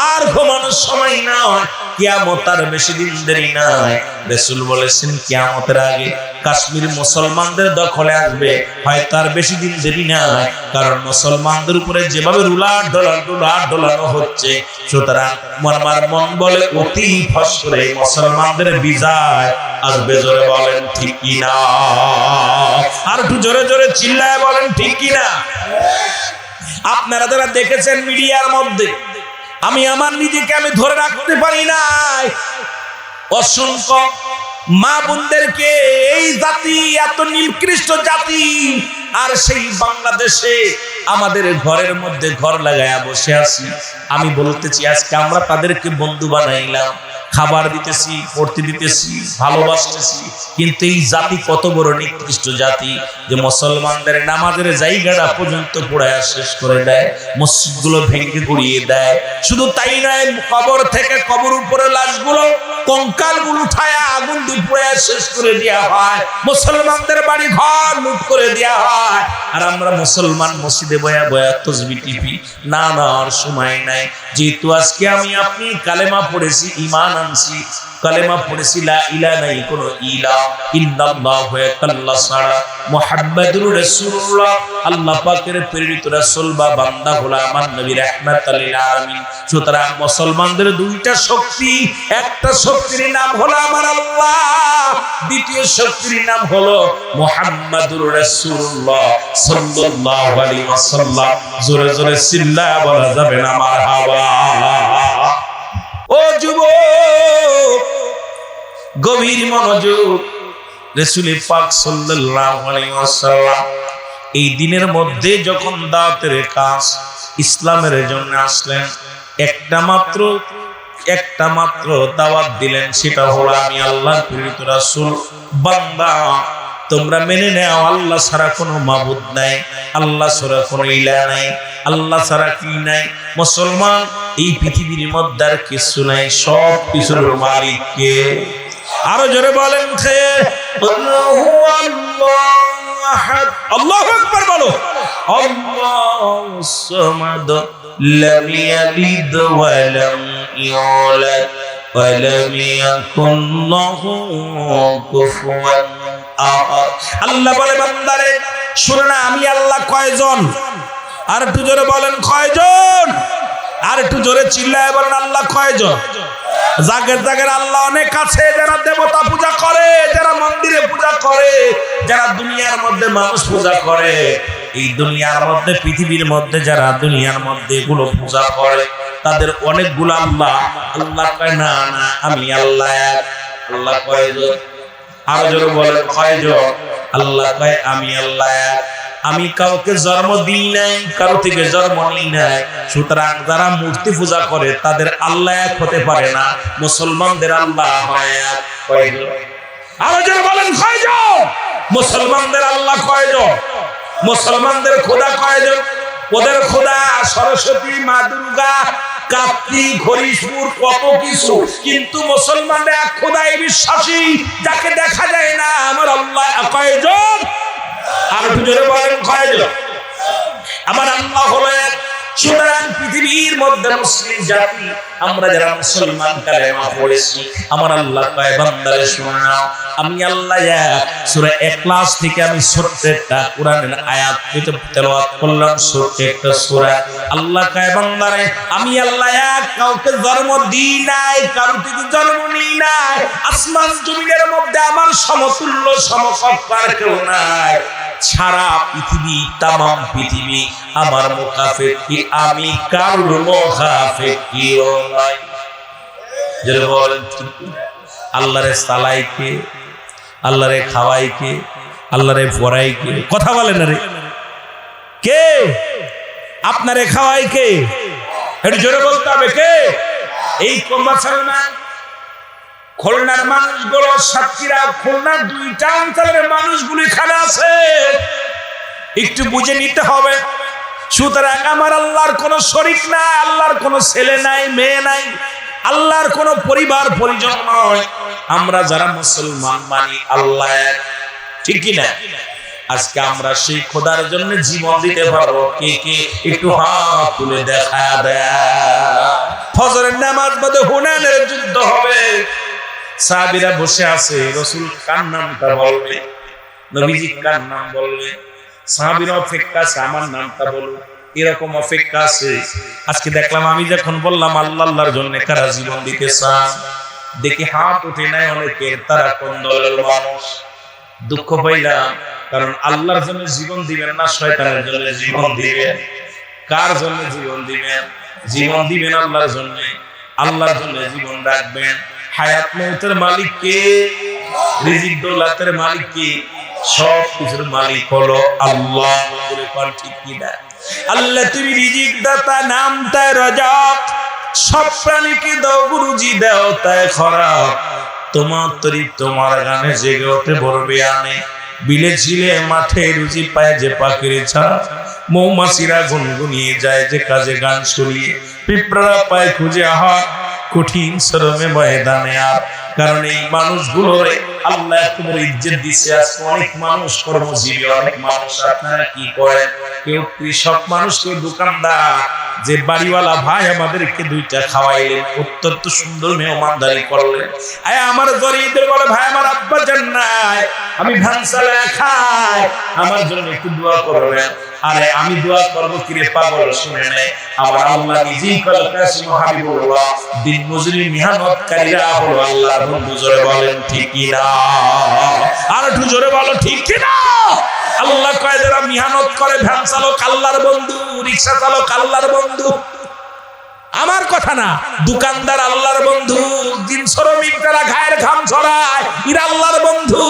আর ঘুমানোর সময় নাই। কিয়ামত আর বেশি দিন দেরি নাই। রাসূল বলেছেন কিয়ামতের আগে কাশ্মীর মুসলমানদের দখলে আসবে, হয়তো আর বেশি দিন দেরি নাই, কারণ মুসলমানদের উপরে যেভাবে রুলার ডলানো হচ্ছে, সুতরাং আমার মন বলে অতি ফসরে মুসলমানদের বিজয় আসবে, জোরে বলেন ঠিক কি না? আর একটু জোরে জোরে চিল্লায় বলেন ঠিক কি না? আপনারা যারা দেখেছেন মিডিয়ার মধ্যে, আমি আমার নিজেকে আমি ধরে রাখতে পারি নাই, অসংখ্য মা বোনদেরকে, এই জাতি এত নিকৃষ্ট জাতি, আর সেই বাংলাদেশে আমাদের ঘরের মধ্যে ঘর লাগায়া বসে আছি। আমি বলতেছি আজকে আমরা তাদেরকে বন্ধু বানাইলাম, খাবার দিতেছি, পড়তে দিতেছি, ভালোবাসতেছি, কিন্তু এই জাতি কত বড় নিকৃষ্ট জাতি যে মুসলমানদের নামাজের জায়গাটা পর্যন্ত পোড়ায়া শেষ করে দেয়, মসজিদগুলো ভেঙে গুড়িয়ে দেয়। শুধু তাই নয়, কবর থেকে কবর উপরে লাশগুলো, কঙ্কালগুলো উঠায়া আগুন দিয়ে পোড়ায়া শেষ করে দেওয়া হয়, মুসলমানদের বাড়ি ঘর লুট করে দেওয়া হয়। আর আমরা মুসলমান মসজিদে বয়া বয়া তসবিহ টিপি। না না, আর সময় নাই। যেহেতু আজকে আমি আপনি কালেমা পড়েছি, ঈমান আনছি, কালেমা পড়েছি লা ইলাহা নাই কোনো ইলাহ ইল্লাল্লাহু আল্লাহ ছাড়া, মুহাম্মাদুর রাসূলুল্লাহ আল্লাহ পাকের প্রেরিত রাসূল বা বান্দা হলো আমার নবী রাহমাতুল লিল আলামিন। সুতরাং মুসলমানদের দুইটা শক্তি, একটা শক্তির নাম হলো আমার আল্লাহ, দ্বিতীয় শক্তির নাম হলো মুহাম্মাদুর রাসূলুল্লাহ সাল্লাল্লাহু আলাইহি ওয়াসাল্লাম। জোরে জোরে চিল্লায়া বলা যাবে না মারহাবা। ও যুবক, গভীর মনোযোগ। রাসূল পাক সাল্লাল্লাহু আলাইহি ওয়াসাল্লাম এই দিনের মধ্যে যখন দাওয়াতের কাজ, ইসলামের জন্য আসলেন, একটা মাত্র দাওয়াত দিলেন, সেটা হলো আমি আল্লাহর প্রেরিত রাসূল, বান্দা তোমরা মেনে নাও আল্লাহ ছাড়া কোনো মাবুদ নাই, আল্লাহ ছাড়া কোনো ইলাহ নাই, আল্লাহ ছাড়া কি নাই। মুসলমান, এই পৃথিবীর মধ্যে আর কিছু নাই, সব কিছুর মালিক কে? আরো জোরে বলেন কে? আল্লাহু আকবার বলো। আল্লাহুস সামাদ লাম ইয়ালিদ ওয়া লাম ইউলাদ ওয়া লাম ইয়াকুল লাহু কুফুয়ান আহাদ। আল্লাহ বলে বান্দারে শুনো না, আমি আল্লাহ কয়জন? আর একটু জোরে বলেন কয়জন? আর একটু জোরে চিল্লায় বলেন আল্লাহ কয়জন? জাগের জাগের আল্লাহ অনেক আছে, যারা দেবতা পূজা করে, যারা মন্দিরে পূজা করে, যারা দুনিয়ার মধ্যে মানুষ পূজা করে, এই দুনিয়ার মধ্যে, পৃথিবীর মধ্যে যারা দুনিয়ার মধ্যে এগুলো পূজা করে, তাদের অনেকগুলো আল্লাহ। আল্লাহ কয় না না, আমি আল্লাহ এক। আল্লাহ কয়জন? আরো জোরে বলেন কয়জন? আল্লাহ কয় আমি আল্লাহ এক। আমি কাউকে জন্ম দিই নাই, কারো থেকে জন্ম নিই নাই। সুতরাং যারা মূর্তি পূজা করে তাদের আল্লাহ এক হতে পারে না, মুসলমানদের আল্লাহ হয় এক। কয়জন? আরো জোরে বলেন কয়জন? মুসলমানদের আল্লাহ কয়জন? মুসলমানদের খোদা কয়জন? ওদের খোদা সরস্বতী, মা দুর্গা, কার্তিক, হরিশপুর, কত কিছু, কিন্তু মুসলমানরা এক খোদায় বিশ্বাসী, যাকে দেখা যায় না। আমার আল্লাহ কয়জন? আর জোরে বলেন কয়জন? আমার আল্লাহ হলো এক। সুতরাং পৃথিবীর মধ্যে মুসলিম জাতি আমরা যারা মুসলমান কালেমা পড়েছি, আমার আল্লাহ কয় বান্দারে শুনে নাও, আমি আল্লাহ এক। সূরা ইখলাস থেকে আমি ছোট্ট একটা কোরআনের আয়াত তেলাওয়াত করলাম, ছোট্ট একটা সূরা। আল্লাহ কয় বান্দারে আমি আল্লাহ এক, কাউকে জন্ম দিই নাই, কারো থেকে জন্ম নিই নাই। আসমান জমিনের মধ্যে আমার সমতুল্য সমকক্ষ আর কেউ নাই। সারা পৃথিবী, তামাম পৃথিবী আমার মুখাপেক্ষী, আমি কারোর মুখাপেক্ষীও নাই। যারা বলেন আল্লাহরে সালাইকে, আল্লাহরে খাওয়াইকে, আল্লাহরে পড়াইকে, কথা বলেন রে কে? আপনারে খাওয়াইকে? একটু জোরে বলতে হবে কে? এই কর্মচারী খুলনার মানুষগুলো, সাতক্ষীরা, খুলনার দুইটা অঞ্চলের মানুষগুলি এখানে আছে, একটু বুঝে নিতে হবে। সুতরাং আমার আল্লাহর কোনো শরীক নাই, আল্লাহর কোনো ছেলে নাই, মেয়ে নাই, আল্লাহর কোনো পরিবার পরিজন নয়। আমরা যারা মুসলমান মানি আল্লাহ এক, ঠিক কি না? আজকে আমরা সেই খোদার জন্য জীবন দিতে পারবো কে কে? একটু হাত তুলে দেখা দেয়। ফজরের নামাজ বাদে হুনাইনের যুদ্ধ হবে, সাহাবীরা বসে আছে, রাসূল কার নামটা বলবে, নবীজি কার নাম বলবে, সাহাবীরা অপেক্ষা আছে, আমার নামটা বলবে, এরকম অপেক্ষা আছে। আজকে দেখলাম, আমি যখন বললাম আল্লাহর জন্য কারা জীবন দিতে চান, দেখি হাত উঠে নাই অনেকের। তারা কোন দলের মানুষ? দুঃখ পাইলাম, কারণ আল্লাহর জন্য জীবন দিবেন না, শয়তানের জন্য জীবন দিবেন। কার জন্য জীবন দিবেন? জীবন দিবেন আল্লাহর জন্য, আল্লাহর জন্য জীবন রাখবেন। হায়াত মৌতের মালিক কে? রিজিক দৌলাতের মালিক কে? সব কিছুর মালিক হলো আল্লাহ। ঠিক কিনা? আল্লাহ তুমি রিজিক দাতা, নাম তাই রাজাক, সব প্রাণীকে দাও গুরুজি, দাও তাই খরাক। তোমার তরি তোমার গানে জেগে ওঠে ভরবে আনে, বিলে ছিলে মাঠে রুজি পায় যে পাখির ছাড়া, মৌমাছিরা গুনগুনিয়ে যায় যে কাজে গান শুনিয়ে, পিঁপড়ারা পায় খুঁজে আহার কঠিন শ্রমে ময়দানে আর। কারণ এই মানুষগুলো আল্লাহ এত বড় ইজ্জত দিচ্ছে। আজকে অনেক মানুষ কর্মজীবী, অনেক মানুষ আপনারা কি করেন, কেউ কৃষক মানুষ, কেউ দোকানদার। যে বাড়িওয়ালা ভাই আমাদেরকে দুইটা খাওয়াইলেন, অত্যন্ত সুন্দর মেহমানদারি করলেন। আয় আমার গরিবদের বলে ভাই আমার আব্বা জান নাই, আমি ধান চালা খাই, আমার জন্য একটু দোয়া করবেন। আরে আমি দোয়া করবো কিরে পাগল, শুনে নেই আমার আল্লাহ নিজেই কাসিম হাবিবুল্লাহ, দিন মজুরি মেহনতকারীরা হলো আল্লাহর বন্ধু। জোরে বলেন ঠিক কিনা? আর একটু জোরে বলো ঠিক কিনা? আল্লাহ কয় যারা মেহনত করে, ভ্যান চালক আল্লাহর বন্ধু, রিক্সা চালক আল্লাহর বন্ধু। আমার কথা না, দোকানদার আল্লাহর বন্ধু, দিন শ্রমিক যারা গায়ের ঘাম ঝরায় এরা আল্লাহর বন্ধু।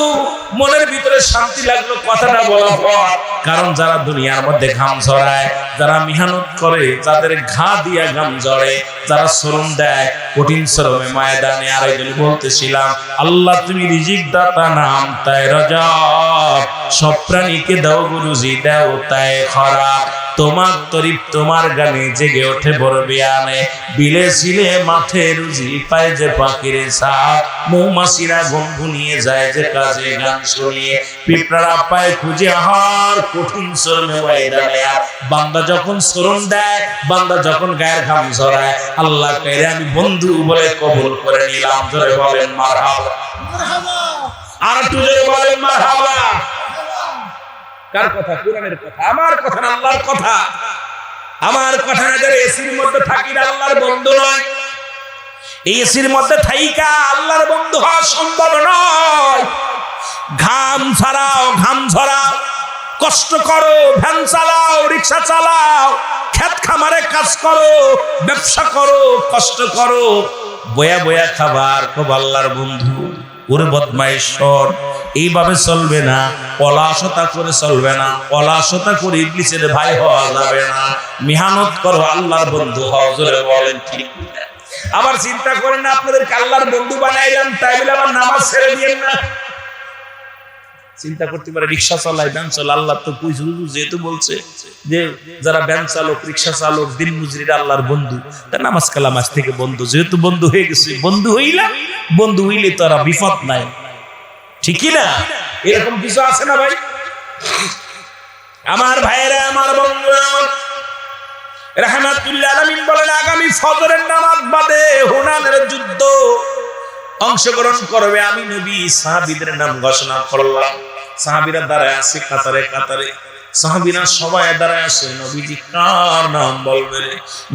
মনের ভিতরে শান্তি লাগলো কথাটা বলার পর, কারণ যারা দুনিয়ার মধ্যে ঘাম ঝরায়, যারা মেহনত করে, যাদের ঘা দিয়া ঘাম ঝরে, যারা শ্রম দেয় কঠিন শ্রমে ময়দানে। আর একজন বলতেছিলাম আল্লাহ তুমি রিজিক দাতা, নাম তাই রাজাক, সব প্রাণীকে দাও গুরুজি, দাও তাই খরাক। তোমার তরিফ তোমার গানে জেগে ওঠে ভরবে আনে, বিলে ছিলে মাঠে রুজি পায় যে পাখির ছাপ, মৌমাছিরা গুনগুনিয়ে যায় যে কাজে গান শুনিয়ে, পিঁপড়ারা পায় খুঁজে আহার কঠিন শ্রমে ময়দানে আর। বান্দা যখন শ্রম দেয়, বান্দা যখন গায়ের ঘাম ঝরায়, আল্লাহ কইরে আমি বন্ধু বলে কবুল করে নিলাম। জোরে বলেন মারহাবা। আর একটু জোরে বলেন মারহাবা। কার কথা? কোরআনের কথা, আমার কথা না, আল্লাহর কথা। আমার কথা না, যারা এসির মধ্যে থাকি না আল্লাহর বন্ধু নয়। এই এসির মধ্যে থাইকা আল্লাহর বন্ধু হওয়া সম্ভব নয়। ঘাম ছাড়াও, ঘাম ঝরাও, কষ্ট করো, ভ্যান চালাও, রিক্সা চালাও, ক্ষেত খামারে কাজ করো, ব্যবসা করো, কষ্ট করো, বয়া বয়া খাবার খুব আল্লাহর বন্ধু। ওরে বদমাইশ্বর, এইভাবে চলবে না, পলাশতা করে চলবে না, পলাশতা করে ইবলিসের ভাই হওয়া যাবে না। মেহনত করো, আল্লাহর বন্ধু হও। জোরে বলেন ঠিক। আবার চিন্তা করেন না আপনাদের আল্লাহর বন্ধু বানাইলাম তাই বলে আবার নামাজ ছেড়ে দিয়েন না। চিন্তা করতে পারে রিক্সা চালায়, ভ্যান চালায়, আল্লাহ তো যেহেতু বলছে যে যারা ভ্যান চালক, রিক্সা চালক, দিন মজুরিরা আল্লাহর বন্ধু, তা নামাজ কালাম আজ থেকে বন্ধু। যেহেতু বন্ধু হয়ে গেছে, বন্ধু হইলাম, বন্ধু হইলে তো আর বিপদ নাই, ঠিকই না? এরকম কিছু আছে না ভাই? আমার ভাইয়েরা, আমার বন্ধুরা, রাহমাতুল্লাহ আলামিন বলেন আগামী ফজরের নামাজ বাদে হুনানের যুদ্ধ অংশগ্রহণ করবে আমি নবী সাহাবীদের নাম ঘোষণা করলাম। সাহাবীরা দাঁড়ায় আছে কাতারে কাতারে, সাহাবীরা সবাই দাঁড়ায় আছে। নবীজি কার নাম বলবে?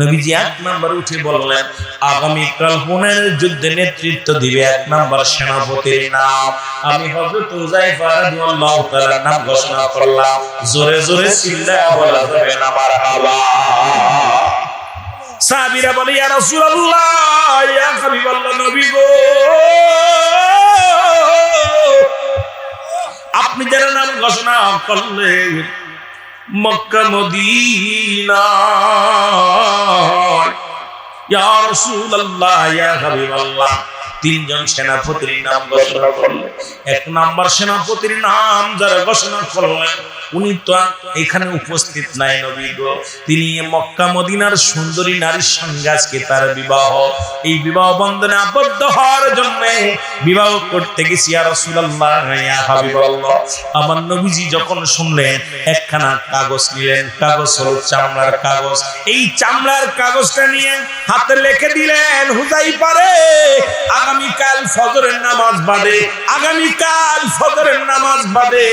নবীজি এক নাম্বার উঠে বললেন আগামীকাল হুনাইনের যুদ্ধে নেতৃত্ব দিবে এক নাম্বার সেনাপতির নাম আমি হযরত হুযায়ফা রাদিয়াল্লাহু তাআলার নাম ঘোষণা করলাম। জোরে জোরে চিল্লায়া বলা যাবে না মারহাবা। সাহাবীরা বলে ইয়া রাসূলুল্লাহ, ইয়া হাবিবাল্লাহ, নবী গো, আপনি যার নাম ঘোষণা করলেন মক্কা মদিনা, ইয়া রাসূলুল্লাহ, ইয়া হাবিবাল্লাহ, তিনজন সেনাপতির নাম ঘোষণা করলেন। এক নাম্বার সেনাপতির নাম যারা ঘোষণা করলেন উনি তো এখানে উপস্থিত নাই নবী গো, তিনি মক্কা মদিনার সুন্দরী নারীর সঙ্গে আজকে তার বিবাহ। এই বিবাহ বন্ধনে আবদ্ধ হওয়ার জন্য বিবাহ করতে গেছি ইয়া রাসূলুল্লাহ, ইয়া হাবিবাল্লাহ। আমার নবীজি যখন শুনলেন একখানা কাগজ নিলেন, কাগজ হলো চামড়ার কাগজ। এই চামড়ার কাগজটা নিয়ে হাতে লিখে দিলেন হুযায়ফা রে, আগামীকাল ফজরের নামাজ বাদে, আগামীকাল ফজরের নামাজ বাদে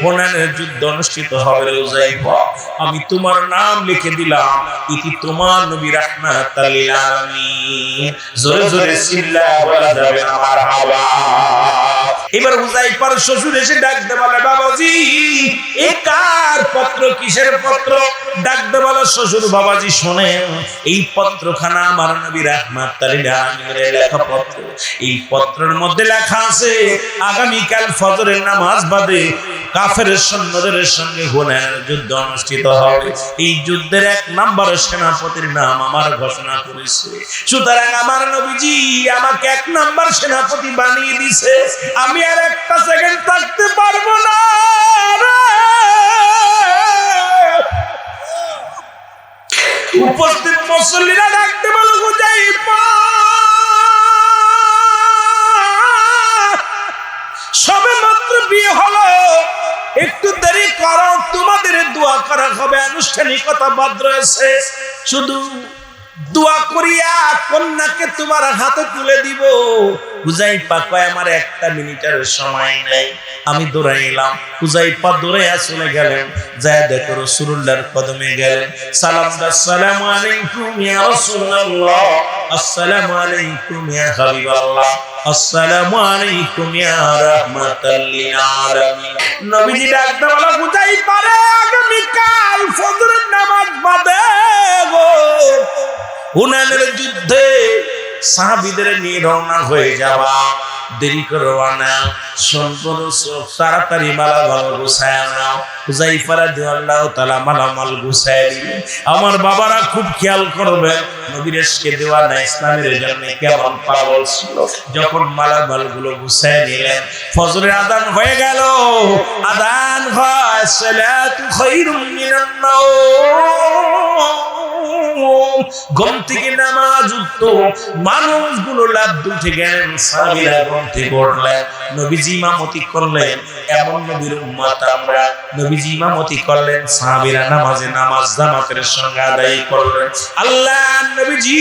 হুনাইনের যুদ্ধ অনুষ্ঠিত হবে হুযায়ফা, আমি তোমার নাম লিখে দিলাম, এটি তোমার নবী রাহমাতাল লিল আলামিন। জোরে জোরে চিল্লায়া বলা যাবে না মারহাবা। এবার হুযায়ফার শ্বশুর এসে ডাকতে বলে, বাবাজি এ কার পত্র, কিসের পত্র? ডাকতে বলে, শ্বশুর বাবাজি শোনেন, এই পত্রখানা আমার নবী রাহমাতুল লিল আলামিনের লেখা পত্র। এই পত্রের মধ্যে লেখা আছে আগামীকাল ফজরের নামাজ বাদে কাফের সৈন্যদের সঙ্গে হুনাইনের যুদ্ধ অনুষ্ঠিত হবে। এই যুদ্ধের 1 নম্বর সেনাপতির নাম আমার ঘোষণা করেছে। সুতরাং আমার নবীজি আমাকে 1 নম্বর সেনাপতি বানিয়ে দিয়েছে। আমি আর একটা সেকেন্ড থাকতে পারবো না। উপস্থিত মুসল্লিরা ডাকতে বলো, হুযায়ফা সবে মাত্র বিয়ে হলো, একটু দেরি করো, তোমাদের দোয়া করা হবে, আনুষ্ঠানিকতা বাদ রয়েছে। শুধু দোয়া করিয়া কন্যাকে তোমার হাতে তুলে দিব। হুযায়ফা কয়, আমার 1 মিনিটের সময় নেই। আমি দৌড়াইলাম। হুযায়ফা দৌড়াইয়া চলে গেলেন, যায় দেখো রাসূলুল্লাহর কদমে গেলেন, সালাম দাও, আসসালামু আলাইকুম ইয়া রাসূলুল্লাহ, আসসালামু আলাইকুম ইয়া হাবিবাল্লাহ, আসসালামু আলাইকুম ইয়া রাহমাতাল লিল আলামিন। নবীজি ডাকতে বলা, হুযায়ফা রে আগামীকাল ফজরের নামাজ বাদে গো হুনাইনের যুদ্ধে সাহাবীদের নিয়ে রওনা হয়ে যাবা। দেরি করো না, তাড়াতাড়ি মালামাল গুছায় নাও। হুযায়ফা রাদিয়াল্লাহু তাআলা মালামাল গুছায় দিলেন। আমার বাবারা খুব খেয়াল করবেন, নবীর এসকে দেওয়া না ইসলামের জন্য কেমন পাগল ছিল। যখন মালামাল গুলো গুছায় নিলেন, ফজরের আযান হয়ে গেল। আযান হয়, সালাতু খায়রুম মিনান নাওম। ঘুম থেকে নামাজ উঠতো, মানুষগুলো লাফ উঠে গেলেন, সাহাবীরা ঘুম থেকে উঠলেন, নবীজি ইমামতি করলেন। এমন নবীর উম্মত আমরা। নবীজি ইমামতি করলেন, সাহাবীরা নামাজ জামাতের সঙ্গে আদায় করলেন। আল্লাহ নবীজি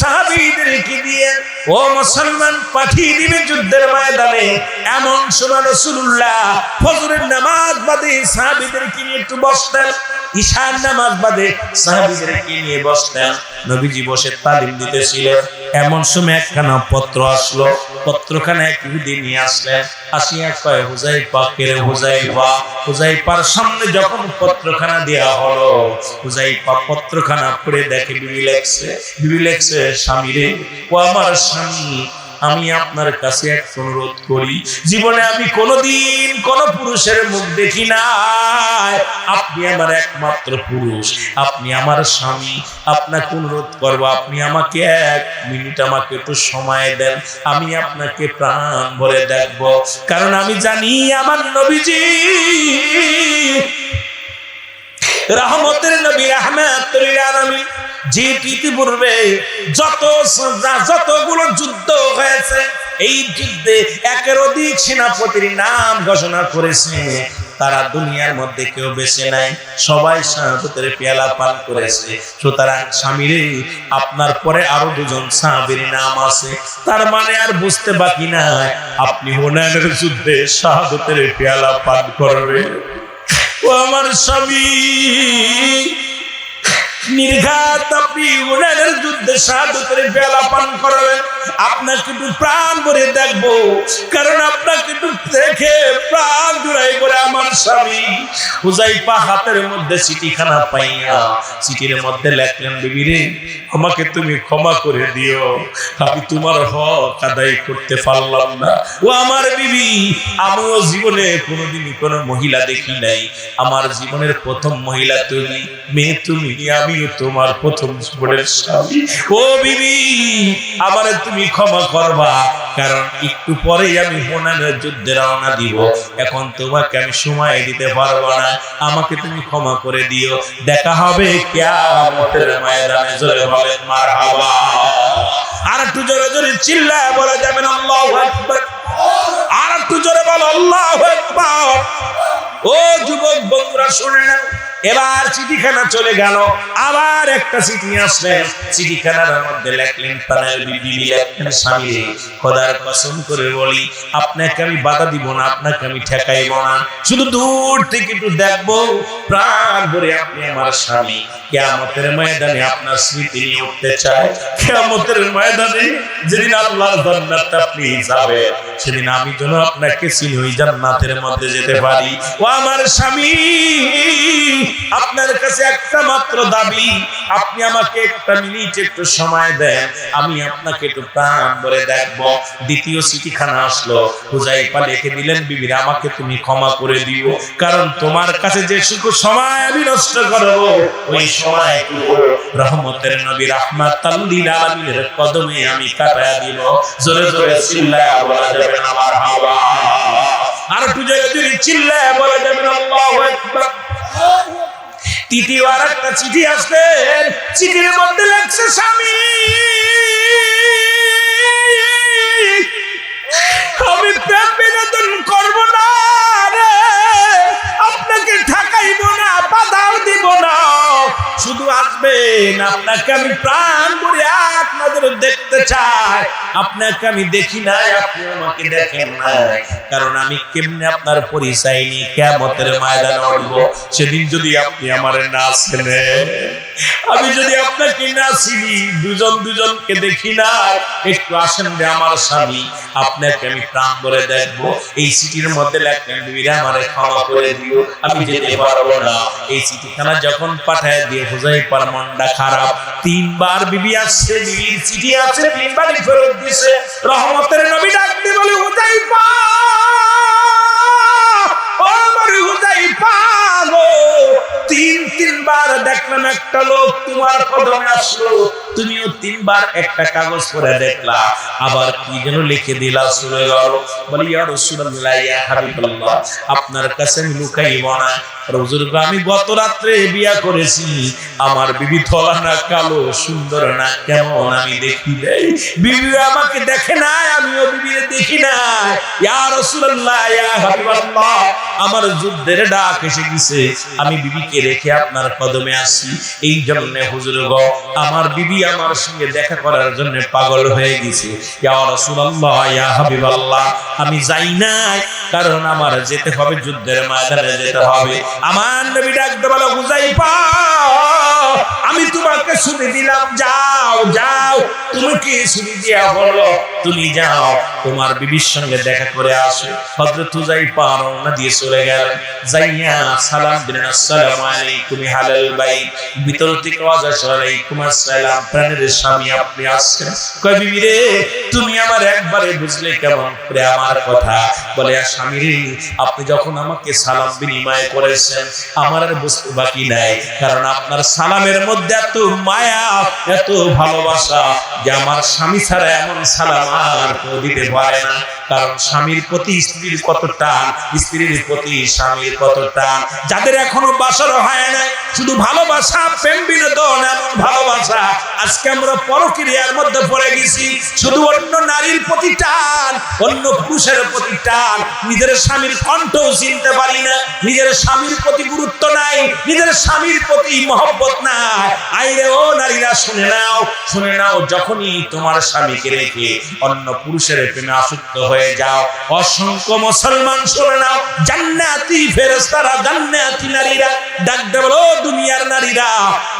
সাহাবীদেরকে দিয়ে ও মুসলমান পাঠিয়ে দিবে যুদ্ধের ময়দানে। এমন সময় রাসূলুল্লাহ ফজরের নামাজ বাদে সাহাবীদেরকে নিয়ে একটু বসতেন, ঈশার নামাজ বাদে সাহাবীদেরকে নিয়ে বসতেন। নবীজি বসে তালিম দিতেছিলেন। এমন সময় একখানা পত্র আসলো। পত্রখানা এক ইহুদি নিয়ে আসলেন। আসিয়া কয়, হুযায়ফা কে হুযায়ফা? হুযায়ফার সামনে যখন পত্রখানা দেয়া হলো, হুযায়ফা পত্রখানা পড়ে দেখে বিবি লেখছে, স্বামী রে, ও আমার স্বামী, আমি আপনার কাছে এক অনুরোধ করি। জীবনে আমি কোনোদিন কোন পুরুষের মুখ দেখি নাই। আপনি আমার একমাত্র পুরুষ, আপনি আমার স্বামী। আপনাকে অনুরোধ করবো, আপনি আমাকে 1 মিনিট আমাকে একটু সময় দেন। আমি আপনাকে প্রাণ ভরে দেখব, কারণ আমি জানি আমার নবীজি রহমতের নবী, রাহমাতুল লিল আলামিন, যে ইতিপূর্বে যতগুলো যুদ্ধ হয়েছে, এই যুদ্ধে 1-এর অধিক সেনাপতির নাম ঘোষণা করেছে। তারা দুনিয়ার মধ্যে কেউ বেঁচে নাই, সবাই শাহাদাতের পেয়ালা পান করেছে। সুতরাং স্বামীরে, আপনার পরে আরো 2 জন সাহাবীর নাম আছে। তার মানে আর বুঝতে বাকি নাই, আপনি হুনাইনের যুদ্ধে শাহাদাতের পেয়ালা পান করবেন। ও আমার স্বামী, নির্ঘাত আপনি হুনাইনের যুদ্ধে শাহাদাতের পেয়ালা পান করবেন। আপনাকে একটু প্রাণ ভরে দেখবো, কারণ আপনাকে একটু দেখে প্রাণ জুড়াই করে আমার স্বামী। হুযায়ফা হাতের মধ্যে চিঠিখানা পাইয়া চিঠির মধ্যে লেখলেন, বিবি রে, আমাকে তুমি ক্ষমা করে দিও, আমি তোমার হক আদায় করতে পারলাম না। ও আমার বিবি, আমিও জীবনে কোনোদিনই কোনো মহিলা দেখি নাই। আমার জীবনের প্রথম মহিলা তুমি, মেয়ে তুমি, আমিও তোমার প্রথম জীবনের স্বামী। ও বিবি, আমারে তুমি ক্ষমা করবা, কারণ একটু পরেই আমি হুনাইনের যুদ্ধে রওনা দিব। এখন তোমাকে আমি সময় দিতে পারবো না, আমাকে তুমি ক্ষমা করে দিও। দেখা হবে কিয়ামতের ময়দানে। জোরে বলেন মারহাবা। আর একটু জোরে জোরে চিল্লায় বলা যাবেন আল্লাহু আকবার। আর একটু জোরে বলো আল্লাহু আকবার। ও যুবক বন্ধুরা শুনে না, এবার চিঠিখানা চলে গেল, আবার একটা চিঠি আসলেন। চিঠিখানার মধ্যে লেখলেন প্রাণের বিবি লেখলেন, স্বামী খোদার কসম করে বলি আপনাকে আমি বাধা দিব না, আপনাকে আমি ঠেকাইব না, শুধু দূর থেকে একটু দেখবো প্রাণ ভরে আপনি আমার স্বামী। কিয়ামতের ময়দানে আপনার স্মৃতি নিয়ে উঠতে চায়। কিয়ামতের ময়দানে যেদিন আল্লাহর জান্নাতে আপনি যাবেন, সেদিন আমি যেন আপনাকে চিনি ওই জান্নাতের মধ্যে যেতে পারি। ও আমার স্বামী, আপনার কাছে একটা মাত্র দাবি, আপনি আমাকে একটা মিনিট একটু সময় দেন, আমি আপনাকে একটু প্রাণ ভরে দেখবো। দ্বিতীয় চিঠিখানা আসলো, হুযায়ফা লিখে দিলেন, বিবিরা আমাকে তুমি ক্ষমা করে দিও, কারণ তোমার কাছে যে সুখু সময় আমি নষ্ট করব, ওই সময়টুকু রহমতের নবী রাহমাতাল লিল আলামিনের কদমে আমি কাটায়া দিব। জোরে জোরে চিল্লায়া বলা যাবে না মারহাবা? আর একটু জোরে চিল্লায়া বলা যাবে না আল্লাহু আকবার? তৃতীয় আর একটা চিঠি আসছে, চিঠির মধ্যে লেখছে, স্বামী আমি প্রেম বিনোদন করবো না রে, আপনাকে ঠকাইব না, বাধাও দিব না, শুধু আসবেন, আপনাকে আমি প্রাণ ভরে এক নজরে দেখতে চাই। আপনাকে আমি দেখি নাই, আপনি আমাকে দেখেন নাই, কারণ আমি কেমনে আপনার পরিচয় নিয়ে কিয়ামতের ময়দানে উঠব। সেদিন যদি আপনি আমার না চেনেন, আমি যদি আপনাকে না চিনি, দুজন দুজনকে দেখি না, একটু আসেন রে আমার স্বামী, আপনাকে আমি প্রাণ ভরে দেখবো। এই চিঠির মধ্যে লেখলেন, বিবিরা আমারে ক্ষমা করে দিও, আমি যেতে পারবো না। এই চিঠিখানা যখন পাঠায় দিয়ে হুযায়ফার মনটা খারাপ। তিনবার বিবি আসছে, বিবির চিঠি আছে, তিনবারই ফেরত দিছে। রহমতের নবী ডাক দিয়ে বলে, হুযায়ফা, ও আমার হুযায়ফা গো, তিনবার দেখলাম একটা লোক তোমার কদমে আসলো, তুমিও তিনবার একটা কাগজ পড়ে দেখলা, আবার কি যেন লিখে দিলা, শুনে গেল। বলি, ইয়া রাসূলুল্লাহ, ইয়া হাবিবাল্লাহ, আপনার কাছে আমি লুকাইব না, হুজুর আমি গত রাত্রে বিয়া করেছি, আমার বিবি ধলা না কালো, সুন্দর না, কেমন আমি দেখি নাই, বিবি আমাকে দেখে নাই, আমিও বিবিরে দেখি নাই। ইয়া রাসূলুল্লাহ, ইয়া হাবিবাল্লাহ, আমার যুদ্ধের ডাক এসে গেছে, আমি বিবিকে রেখে আপনার কদমে আসি। এই জন্য হুজুর গো, আমার বিবি আমার সঙ্গে দেখা করার জন্য পাগল হয়ে গেছে। ইয়া রাসূলুল্লাহ, ইয়া হাবিবাল্লাহ, আমি যাই নাই, কারণ আমার যেতে হবে, যুদ্ধের ময়দানে যেতে হবে। আমার নবী ডাক দিয়ে বলে, হুযায়ফা, আমি তোমাকে ছুটি দিলাম, যাও যাও, তোমাকে ছুটি দেয়া হলো, তুমি যাও, তোমার বিবির সঙ্গে দেখা করে আসো। হযরত হুযায়ফা রওনা দিয়ে চলে গেলেন। যাইয়া সালাম দিলেন, আসসালামু আলাইকুম হালাল বাইত। ভিতর থেকে আওয়াজ আসে, ওয়ালাইকুম আসসালাম, প্রাণের স্বামী আপনি আসছেন? কয়, বিবি রে, তুমি আমার একবারে বুঝলে কেমন করে আমার কথা? বলে, স্বামী রে, আপনি যখন আমাকে সালাম বিনিময় করেছেন, আমার আর বুঝতে বাকি নাই, কারণ আপনার সালামের মধ্যে এত মায়া, এত ভালোবাসা, যে আমার স্বামী ছাড়া এমন সালাম আর কেউ দিতে পারে না। কারণ স্বামীর প্রতি স্ত্রীর কত টান, স্ত্রীর প্রতি স্বামীর কত টান। যাদের এখনো বাসর হয় না, শুধু ভালোবাসা, প্রেম বিনোদন, এমন ভালোবাসা, আজকে আমরা পরক্রিয়ার মধ্যে পড়ে গেছি। শুধু অন্য নারীর প্রতি টান, অন্য পুরুষের প্রতি টান, নিজের স্বামীর কণ্ঠও চিনতে পারি না, নিজের স্বামীর প্রতি গুরুত্ব নাই, নিজের স্বামীর প্রতি মহব্বত নাই। আইরে ও নারীরা, শুনে নাও, শুনে নাও, যখনই তোমার স্বামীকে রেখে অন্য পুরুষের প্রেমে আসক্ত হয়ে যাও, অসংখ্য মুসলমান শুনে নাও, জান্নাতি ফেরেশতারা, জান্নাতি নারীরা ডাক দেবে, বলো, দুনিয়ার নারীরা,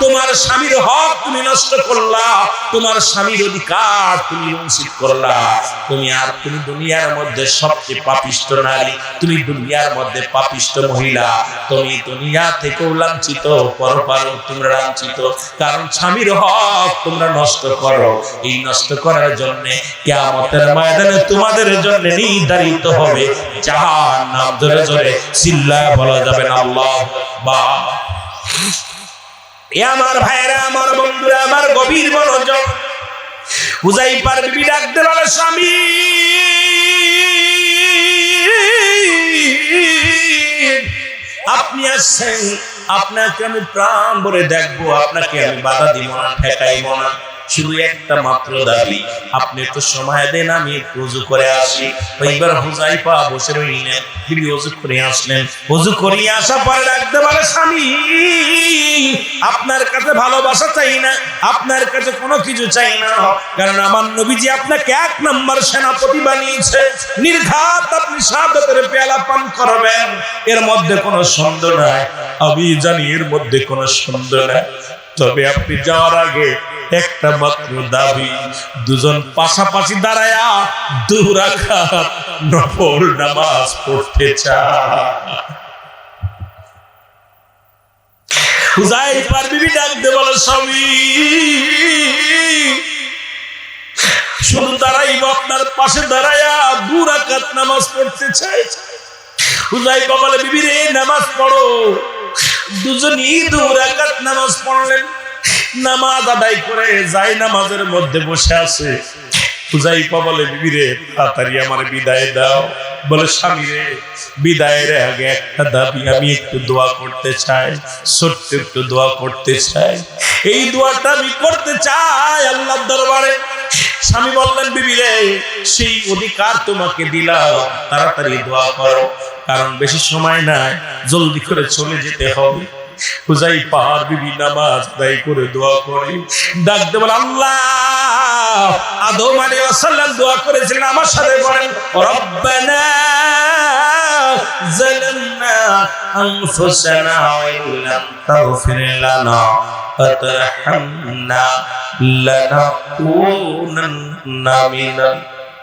তোমার স্বামীর হক তুমি নষ্ট করলা, তোমার স্বামীর অধিকার তুমি বঞ্চিত করলা, তুমি দুনিয়ার মধ্যে সবচেয়ে পাপিষ্ঠ নারী, তুমি দুনিয়ার মধ্যে পাপিষ্ঠ মহিলা, তুমি দুনিয়া থেকে লাঞ্ছিত, পরপারও তোমরা লাঞ্ছিত, কারণ স্বামীর হক তোমরা নষ্ট করো। এই নষ্ট করার জন্য কিয়ামতের ময়দানে তোমাদের জন্য নির্ধারিত হবে জাহান্নাম। জোরে জোরে চিল্লায় বলা যাবে না আল্লাহু আকবার। এ আমার ভাইরা, আমার বন্ধুরা, আমার গভীর মনোযোগ। হুযায়ফার বিবি ডাক দিয়ে বলে, স্বামী, আপনি আসছেন, আপনাকে আমি প্রাণ ভরে দেখবো, আপনাকে আমি বাধা দিব না, ঠেকাইব না, শুধু একটা মাত্র দাবি, আপনি একটু সময় দেন, আমি একটু ওযু করে আসি। ওইবার হুযায়ফা বসে রইলেন, বিবি ওযু করে আসলেন। ওযু করে আসা পরে ডাকতে বলে, স্বামী আপনার কাছে ভালোবাসা চাই না, আপনার কাছে কোনো কিছু চাই না, কারণ আমার নবীজি আপনাকে 1 নম্বর সেনাপতি বানিয়েছে। নির্ঘাত আপনি শাহাদাতের পেয়ালা পান করবেন, এর মধ্যে কোনো সন্দেহ নাই। আমি জানি এর মধ্যে কোনো সন্দেহ নাই। তবে আপনি যাওয়ার আগে একটা মাত্র দাবি, দুজন পাশাপাশি দাঁড়ায়া 2 রাকাত নফল নামাজ পড়তে চায়। হুযায়ফার বিবি ডাকতে বলে, স্বামী শুধু দাঁড়াইব, আপনার পাশে দাঁড়ায়া 2 রাকাত নামাজ পড়তে চাই। হুযায়ফা বলে, বিবি রে নামাজ পড়ো। দুজনই 2 রাকাত নামাজ পড়লেন। নামাজ আদায় করে যায় নামাজের মধ্যে বসে আছে। হুযায়ফা বলে, বিবি রে তাড়াতাড়ি আমার বিদায় দাও। বলে, স্বামী রে বিদায়ের আগে একটা দাবি, আমি একটু দোয়া করতে চাই, ছোট্ট একটু দোয়া করতে চাই। এই দোয়াটা আমি করতে চাই আল্লাহর দরবারে। স্বামী বললেন, বিবি রে সেই অধিকার তোমাকে দিলাম, তাড়াতাড়ি দোয়া করো, কারণ বেশি সময় নাই, জলদি করে চলে যেতে হবে। হুযায়ফার বিবি নামাজ আদায় করে দোয়া করে ডাকতে বলে, আল্লাহ আদম আলাইহিস সালাম দোয়া করেছিলেন, আমার সাথে বলেন, রব্বানা যালামনা আনফুসানা ওয়া ইল্লাম তাগফির লানা ওয়া তারহামনা লানাকুনান্না মিনাল